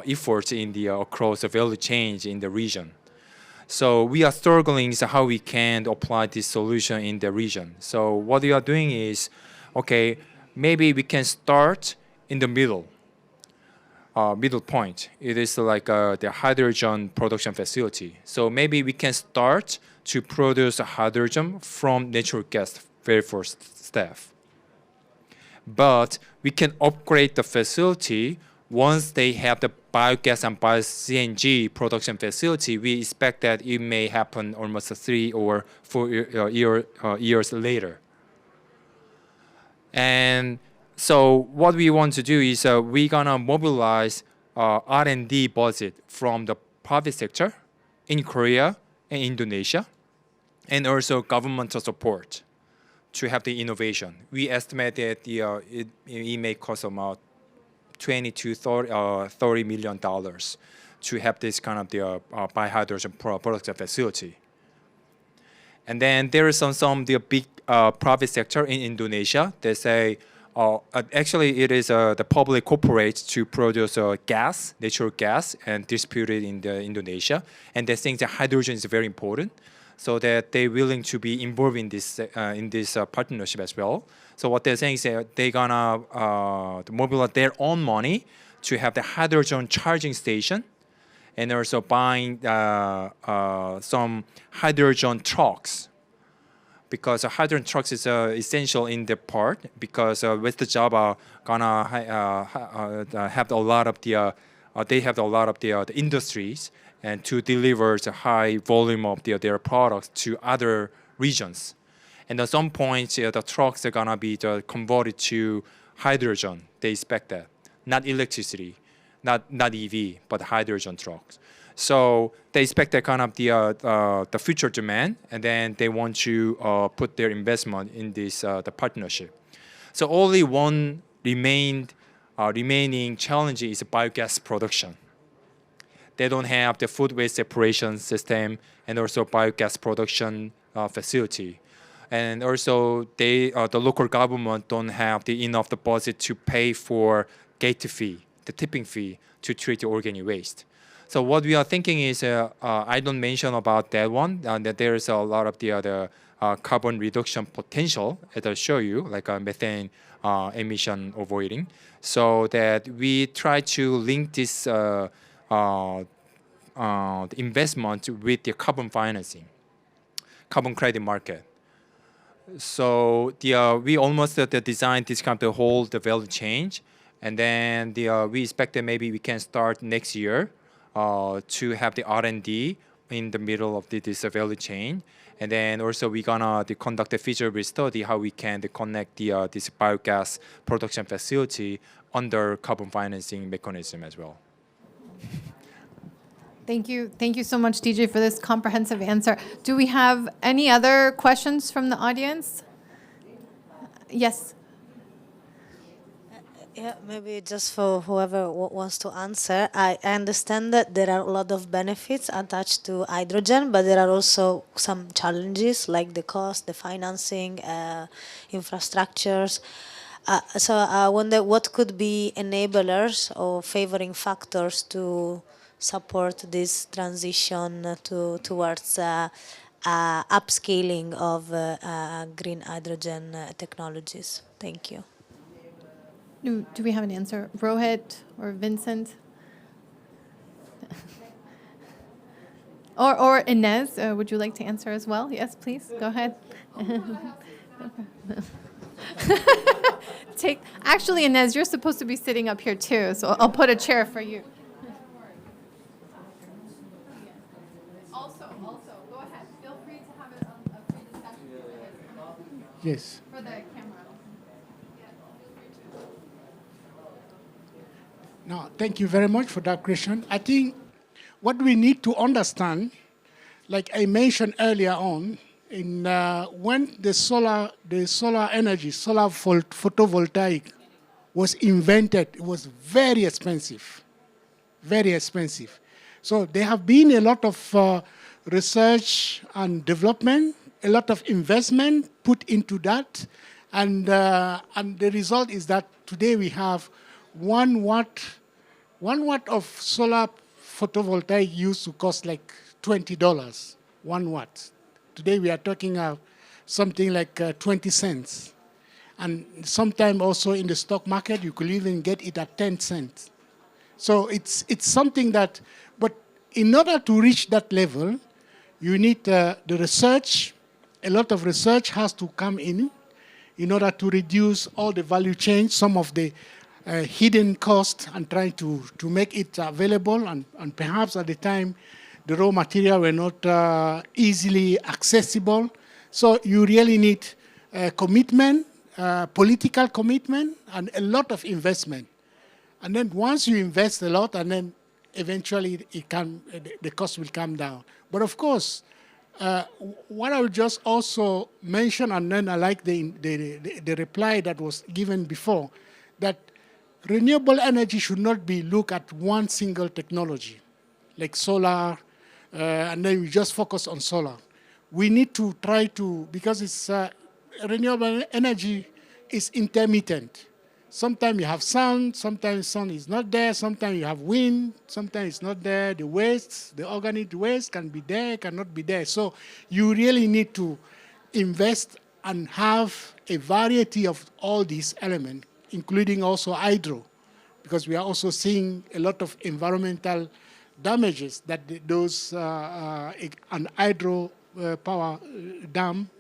efforts in across the value chain in the region. So we are struggling is how we can apply this solution in the region. So what we are doing is, okay, maybe we can start in the middle point. It is like the hydrogen production facility. So maybe we can start to produce hydrogen from natural gas very first step. But we can upgrade the facility once they have the biogas and bio-CNG production facility. We expect that it may happen almost 3 or 4 years later. And so what we want to do is we're gonna mobilize R&D budget from the private sector in Korea and Indonesia, and also governmental support to have the innovation. We estimate that it may cost about $20 to $30 million to have this kind of the biohydrogen production facility. And then there is some the big private sector in Indonesia. They say actually it is the public corporate to produce gas, natural gas, and distribute it in Indonesia. And they think that hydrogen is very important, so that they're willing to be involved in this partnership as well. So what they're saying is that they're gonna mobilize their own money to have the hydrogen charging station, and also buying some hydrogen trucks, because hydrogen trucks is essential in the part, because with the Java gonna have a lot of the they have a lot of the industries, and to deliver the high volume of their products to other regions. And at some point, the trucks are gonna be converted to hydrogen. They expect that, not electricity, not EV, but hydrogen trucks. So they expect that kind of the future demand, and then they want to put their investment in this the partnership. So only one remaining challenge is biogas production. They don't have the food waste separation system and also biogas production facility. And also the local government don't have enough the budget to pay for gate fee, the tipping fee, to treat the organic waste. So what we are thinking is, I don't mention about that one, that there is a lot of the other carbon reduction potential, as I'll show you, like methane emission avoiding, so that we try to link this the investment with the carbon financing, carbon credit market. So we almost designed this kind of the whole value chain, and then we expect that maybe we can start next year to have the R&D in the middle of this value chain, and then also we're gonna conduct a feasibility study how we can connect this biogas production facility under carbon financing mechanism as well. Thank you so much, DJ, for this comprehensive answer. Do we have any other questions from the audience? Yes. Yeah, maybe just for whoever wants to answer. I understand that there are a lot of benefits attached to hydrogen, but there are also some challenges like the cost, the financing, infrastructures. So I wonder what could be enablers or favoring factors to support this transition towards upscaling of green hydrogen technologies. Thank you. Do we have an answer? Rohit or Vincent? or Inez, would you like to answer as well? Yes, please, go ahead. Actually, Inez, you're supposed to be sitting up here too, so I'll put a chair for you. Also, go ahead. Feel free to have a free discussion. Yes. For the camera. Now, thank you very much for that question. I think what we need to understand, like I mentioned earlier on, when the solar energy, solar photovoltaic was invented, it was very expensive, very expensive. So there have been a lot of research and development, a lot of investment put into that, and the result is that today we have 1 watt of solar photovoltaic used to cost like $20, 1 watt. Today we are talking of something like 20 cents. And sometime also in the stock market, you could even get it at 10 cents. So it's something that, but in order to reach that level, you need the research. A lot of research has to come in order to reduce all the value chain, some of the hidden cost, and try to make it available, and perhaps at the time the raw material were not easily accessible. So you really need commitment, political commitment and a lot of investment. And then once you invest a lot, and then eventually the cost will come down. But of course, what I would just also mention, and then I like the reply that was given before, that renewable energy should not be looked at one single technology, like solar, and then we just focus on solar. We need to try to, because it's renewable energy is intermittent. Sometimes you have sun, sometimes sun is not there, sometimes you have wind, sometimes it's not there. The waste, the organic waste can be there, cannot be there. So you really need to invest and have a variety of all these elements, including also hydro, because we are also seeing a lot of environmental damages that those an hydro power dam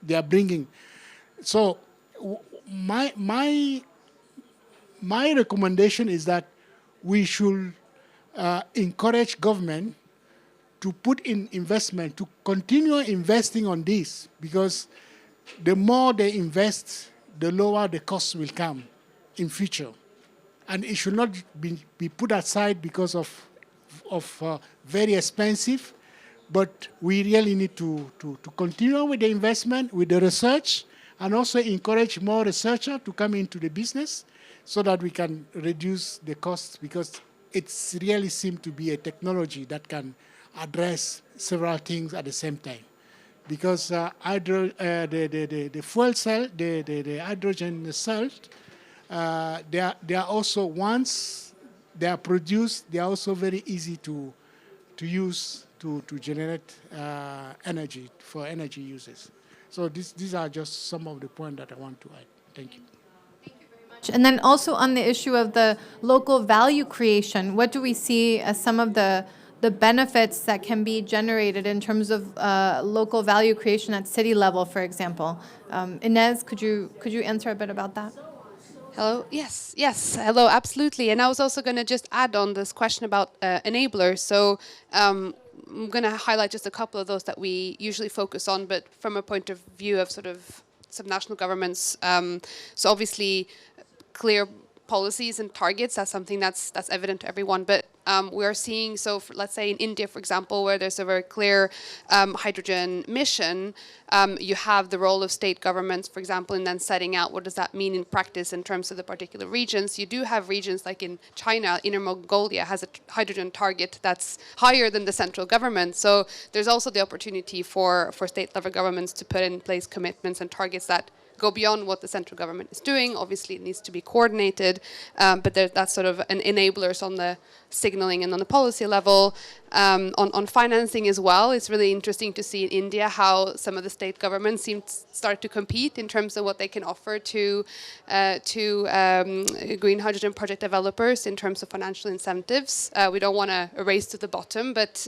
they are bringing. So my recommendation is that we should encourage government to put in investment, to continue investing on this, because the more they invest, the lower the cost will come in future. And it should not be put aside because of very expensive, but we really need to continue with the investment, with the research, and also encourage more researchers to come into the business so that we can reduce the costs, because it really seems to be a technology that can address several things at the same time. Because the fuel cell, the hydrogen cells, they are also, once they are produced, they are also very easy to use to generate energy for energy uses. So these are just some of the points that I want to add. Thank you. And then also on the issue of the local value creation, what do we see as some of the benefits that can be generated in terms of local value creation at city level, for example? Inez, could you answer a bit about that? Hello. Yes. Hello. Absolutely. And I was also going to just add on this question about enablers. So I'm going to highlight just a couple of those that we usually focus on, but from a point of view of sort of subnational governments. So obviously, clear policies and targets, that's something that's evident to everyone. But we are seeing, so for, let's say in India, for example, where there's a very clear hydrogen mission, you have the role of state governments, for example, in then setting out what does that mean in practice in terms of the particular regions. You do have regions like in China, Inner Mongolia has a hydrogen target that's higher than the central government. So there's also the opportunity for state level governments to put in place commitments and targets that go beyond what the central government is doing. Obviously, it needs to be coordinated, but that's sort of an enablers on the signaling and on the policy level. On financing as well, it's really interesting to see in India how some of the state governments seem to start to compete in terms of what they can offer to green hydrogen project developers in terms of financial incentives. We don't want to race to the bottom, but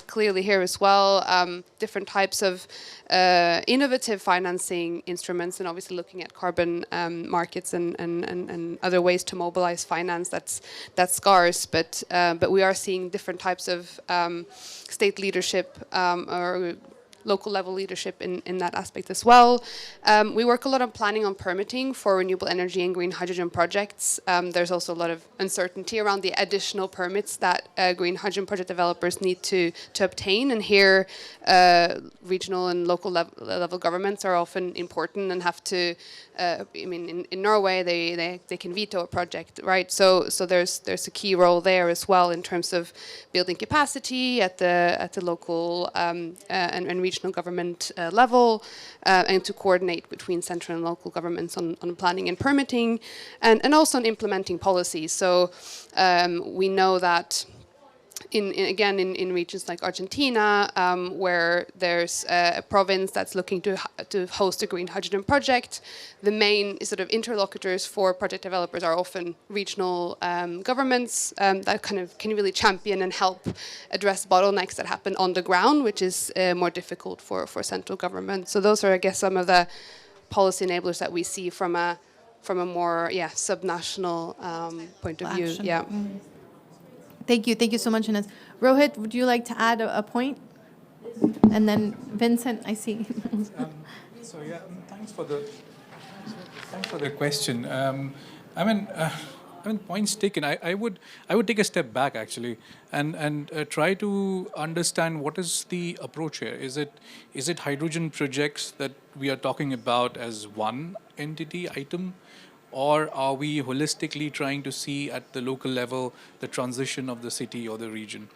clearly here as well, different types of innovative financing instruments, and obviously looking at carbon markets and other ways to mobilize finance that's scarce. But we are seeing different types of state leadership or local level leadership in that aspect as well. We work a lot on planning on permitting for renewable energy and green hydrogen projects. There's also a lot of uncertainty around the additional permits that green hydrogen project developers need to obtain. And here, regional and local level governments are often important and have to, in Norway, they can veto a project, right? So there's a key role there as well in terms of building capacity at the local and regional government level, and to coordinate between central and local governments on planning and permitting, and also on implementing policies. So we know that in regions like Argentina, where there's a province that's looking to host a green hydrogen project, the main sort of interlocutors for project developers are often regional governments that kind of can really champion and help address bottlenecks that happen on the ground, which is more difficult for central government. So those are, I guess, some of the policy enablers that we see from a more subnational point of view. Action. Yeah. Mm. Thank you so much, Inez. Rohit, would you like to add a point? And then Vincent, I see. Thanks Thanks for the question. Points taken. I would take a step back actually, and try to understand what is the approach here. Is it hydrogen projects that we are talking about as one entity item, or are we holistically trying to see at the local level the transition of the city or the region?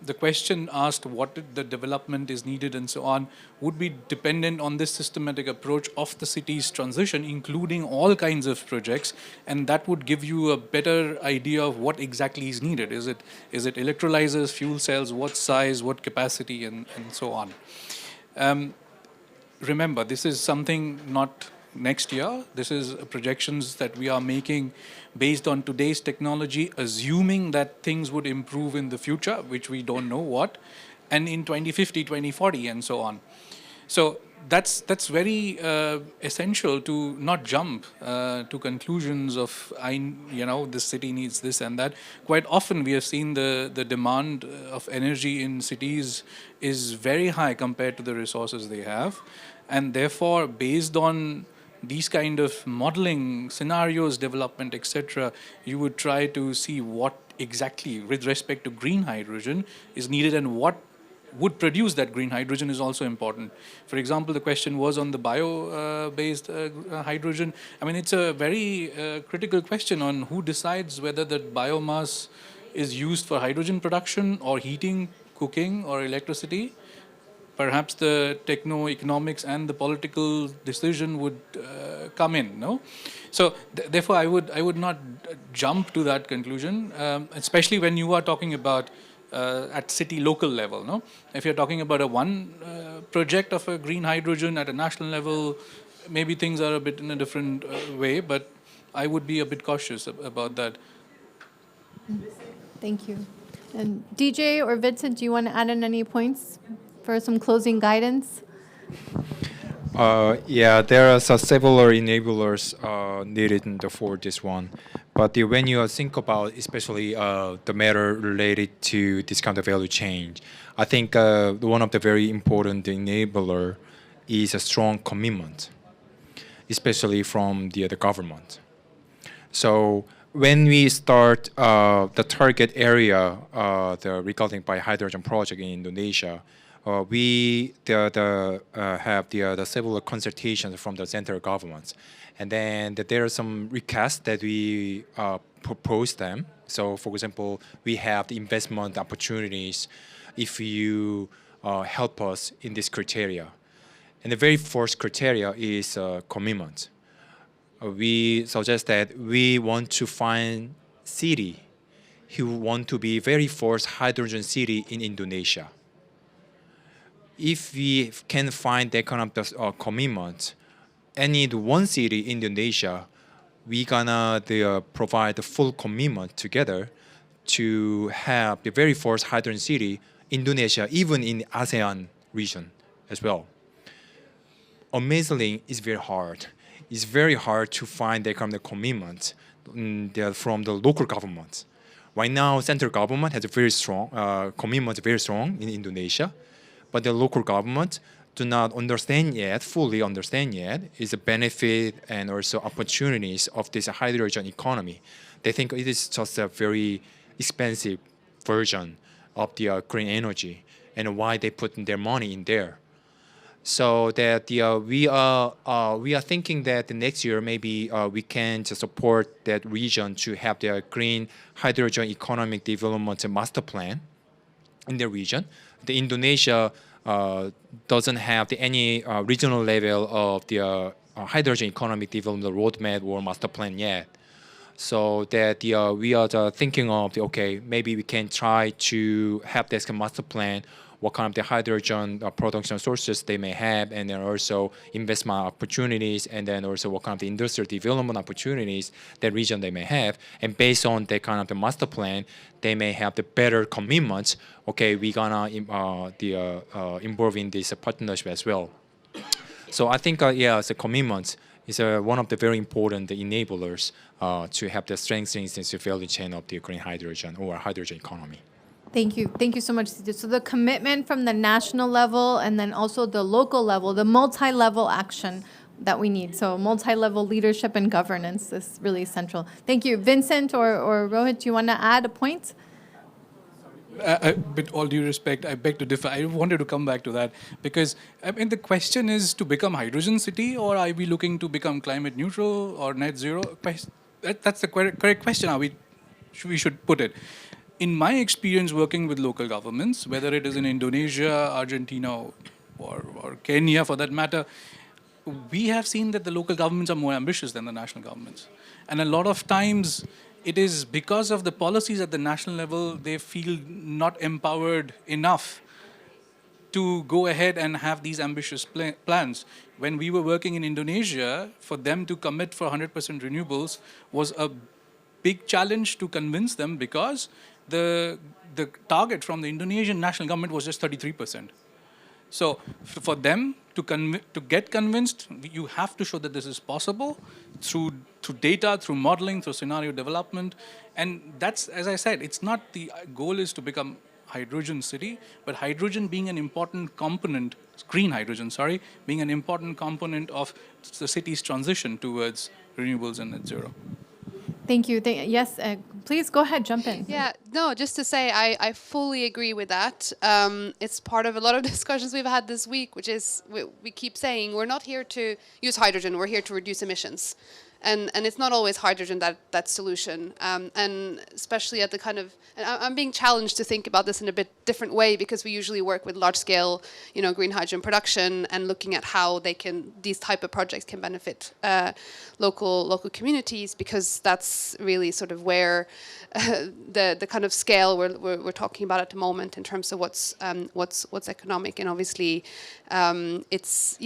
The question asked what the development is needed and so on would be dependent on this systematic approach of the city's transition, including all kinds of projects, and that would give you a better idea of what exactly is needed. Is it electrolyzers, fuel cells, what size, what capacity, and so on. Remember, this is something not next year. This is projections that we are making based on today's technology, assuming that things would improve in the future, which we don't know what, and in 2050, 2040, and so on. So that's very essential to not jump to conclusions of this city needs this and that. Quite often we have seen the demand of energy in cities is very high compared to the resources they have, and therefore based on these kind of modeling scenarios, development, etc., you would try to see what exactly, with respect to green hydrogen, is needed and what would produce that green hydrogen is also important. For example, the question was on the bio-based hydrogen. I mean, it's a very critical question on who decides whether that biomass is used for hydrogen production or heating, cooking, or electricity. Perhaps the techno-economics and the political decision would come in, no? So therefore, I would not jump to that conclusion, especially when you are talking about at city local level, no? If you're talking about one project of a green hydrogen at a national level, maybe things are a bit in a different way, but I would be a bit cautious about that. Thank you. And DJ or Vincent, do you want to add in any points for some closing guidance? Yeah, there are several enablers needed for this one. But when you think about especially the matter related to this kind of value chain, I think one of the very important enabler is a strong commitment, especially from the government. So when we start the target area, regarding by hydrogen project in Indonesia, we have the several consultations from the central governments, and then there are some requests that we propose them. So, for example, we have the investment opportunities if you help us in this criteria. And the very first criteria is commitment. We suggest that we want to find city who want to be very first hydrogen city in Indonesia. If we can find that kind of commitment, any one city in Indonesia, we gonna provide the full commitment together to have the very first hydrogen city in Indonesia, even in the ASEAN region as well. Amazingly, it's very hard. It's very hard to find that kind of commitment from the local government. Right now, central government has a very strong commitment, very strong in Indonesia. But the local government do not fully understand yet, is the benefit and also opportunities of this hydrogen economy. They think it is just a very expensive version of the green energy, and why they put their money in there. So that we are thinking that the next year maybe we can just support that region to have their green hydrogen economic development master plan in the region. The Indonesia doesn't have any regional level of the hydrogen economic development roadmap or master plan yet. So that we are thinking of maybe we can try to have this master plan, what kind of the hydrogen production sources they may have, and then also investment opportunities, and then also what kind of the industrial development opportunities that region they may have. And based on that kind of the master plan, they may have the better commitments. Okay, we're gonna involve in this partnership as well. So I think the commitment is one of the very important enablers to have the strengthening the value chain of the green hydrogen or hydrogen economy. Thank you. Thank you so much. So the commitment from the national level and then also the local level, the multi-level action that we need. So multi-level leadership and governance is really central. Thank you. Vincent or Rohit, do you want to add a point? With all due respect, I beg to differ. I wanted to come back to that because I mean the question is to become hydrogen city, or are we looking to become climate neutral or net zero? That's the correct question. We should put it. In my experience working with local governments, whether it is in Indonesia, Argentina, or Kenya for that matter, we have seen that the local governments are more ambitious than the national governments. And a lot of times it is because of the policies at the national level, they feel not empowered enough to go ahead and have these ambitious plans. When we were working in Indonesia, for them to commit for 100% renewables was a big challenge to convince them because the target from the Indonesian national government was just 33%. So for them to get convinced, you have to show that this is possible through data, through modeling, through scenario development. And that's, as I said, it's not the goal is to become hydrogen city, but hydrogen being an important component, green hydrogen, sorry, being an important component of the city's transition towards renewables and net zero. Thank you. Yes, please go ahead, jump in. Yeah, no, just to say I fully agree with that. It's part of a lot of discussions we've had this week, which is we keep saying we're not here to use hydrogen, we're here to reduce emissions. And it's not always hydrogen that's solution. And especially at the kind of, and I'm being challenged to think about this in a bit different way because we usually work with large scale, green hydrogen production and looking at how these type of projects can benefit local communities, because that's really sort of where the kind of scale we're talking about at the moment in terms of what's economic. And obviously there's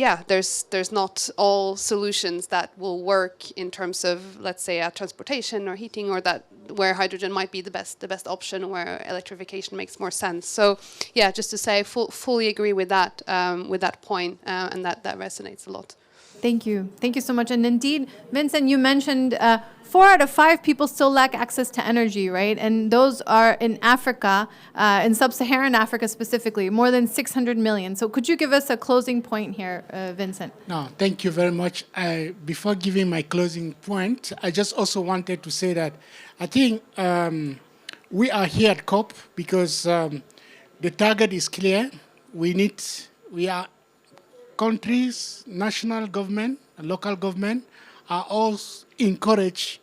not all solutions that will work in terms of, let's say, transportation or heating, or that where hydrogen might be the best option, where electrification makes more sense. So yeah, just to say, fully agree with that point, and that resonates a lot. Thank you so much. And indeed, Vincent, you mentioned 4 out of 5 people still lack access to energy, right? And those are in Africa, in sub-Saharan Africa specifically, more than 600 million. So could you give us a closing point here, Vincent? No, thank you very much. Before giving my closing point, I just also wanted to say that I think we are here at COP because the target is clear. We are countries, national government, local government are all encouraged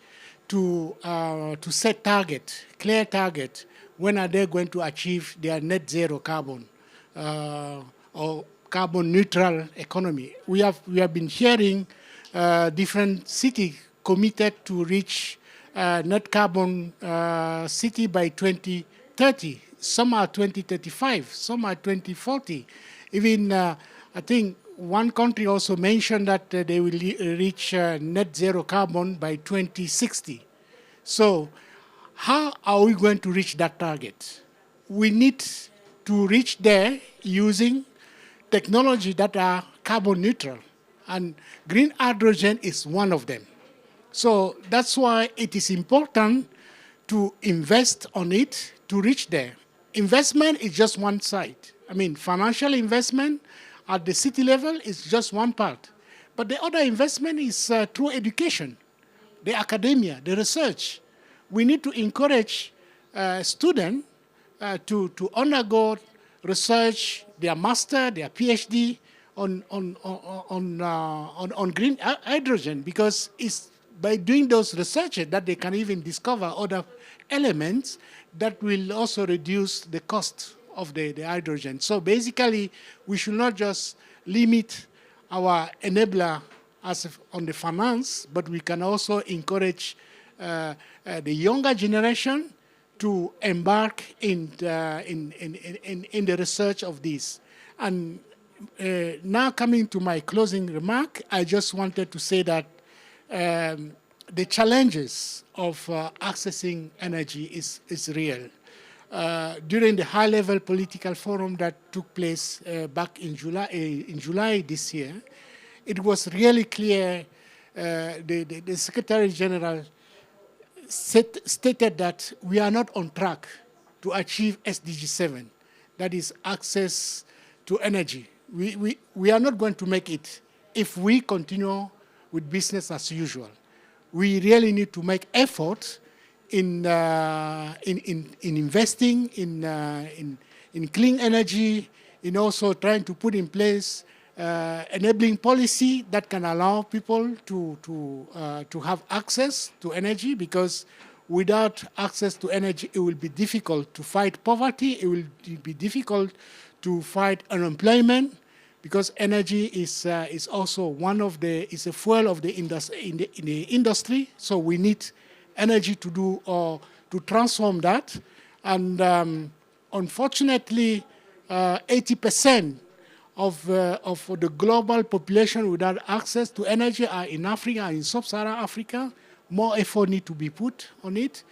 to set clear target. When are they going to achieve their net zero carbon or carbon neutral economy? We have been hearing different cities committed to reach net carbon city by 2030. Some are 2035, some are 2040. Even I think one country also mentioned that they will reach net zero carbon by 2060. So how are we going to reach that target? We need to reach there using technology that are carbon neutral, and green hydrogen is one of them. So that's why it is important to invest on it to reach there. Investment is just one side. I mean, financial investment at the city level is just one part. But the other investment is through education, the academia, the research. We need to encourage students to undergo research, their master, their PhD on green hydrogen, because it's by doing those researches that they can even discover other elements that will also reduce the cost of the hydrogen. So basically, we should not just limit our enabler on the finance, but we can also encourage the younger generation to embark in the research of this. And now coming to my closing remark, I just wanted to say that the challenges of accessing energy is real. During the high-level political forum that took place back in July this year, it was really clear. The Secretary General stated that we are not on track to achieve SDG 7, that is access to energy. We are not going to make it if we continue with business as usual. We really need to make effort in investing in clean energy, in also trying to put in place enabling policy that can allow people to have access to energy, because without access to energy, it will be difficult to fight poverty. It will be difficult to fight unemployment, because energy is also is a fuel of the industry. So we need energy to do or to transform that. And unfortunately, 80% of the global population without access to energy are in Africa, in sub-Saharan Africa. More effort needs to be put on it.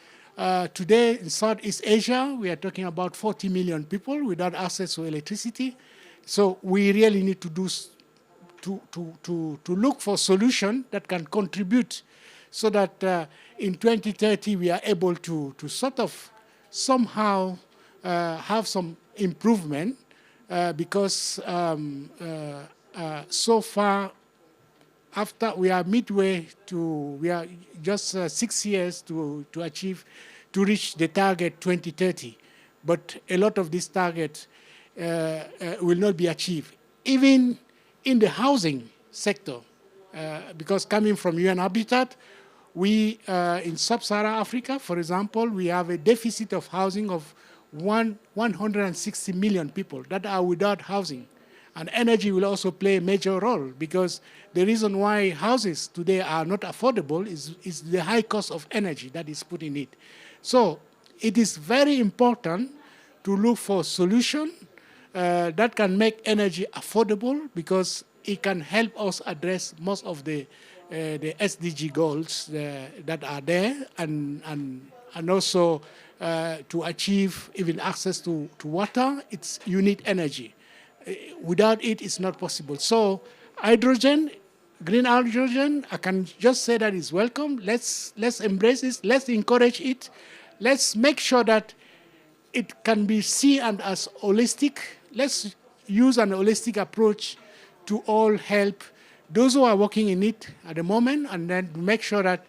Today, in Southeast Asia, we are talking about 40 million people without access to electricity. So we really need to look for solutions that can contribute, so that in 2030 we are able to sort of somehow have some improvement, because so far, after we are midway we are just 6 years to reach the target 2030. But a lot of this target will not be achieved. Even in the housing sector, because coming from UN Habitat, we, in sub-Saharan Africa, for example, we have a deficit of housing of 160 million people that are without housing. And energy will also play a major role, because the reason why houses today are not affordable is the high cost of energy that is put in it. So it is very important to look for solutions that can make energy affordable, because it can help us address most of the SDG goals that are there, and also to achieve even access to water. You need energy. Without it, it's not possible. So hydrogen, green hydrogen, I can just say that is welcome. Let's embrace it. Let's encourage it. Let's make sure that it can be seen as holistic. Let's use an holistic approach to all help those who are working in it at the moment, and then make sure that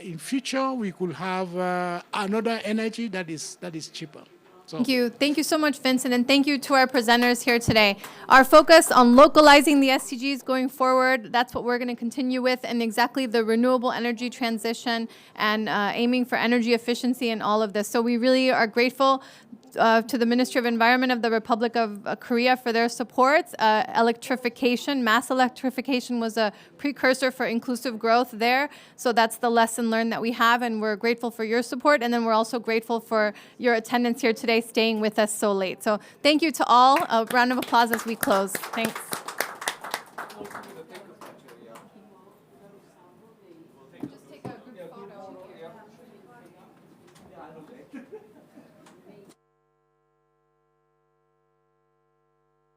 in future we could have another energy that is cheaper. So. Thank you. Thank you so much, Vincent, and thank you to our presenters here today. Our focus on localizing the SDGs going forward, that's what we're going to continue with, and exactly the renewable energy transition and aiming for energy efficiency in all of this. So we really are grateful to the Ministry of Environment of the Republic of Korea for their support. Electrification, mass electrification was a precursor for inclusive growth there. So that's the lesson learned that we have, and we're grateful for your support. And then we're also grateful for your attendance here today, staying with us so late. So thank you to all. A round of applause as we close. Thanks.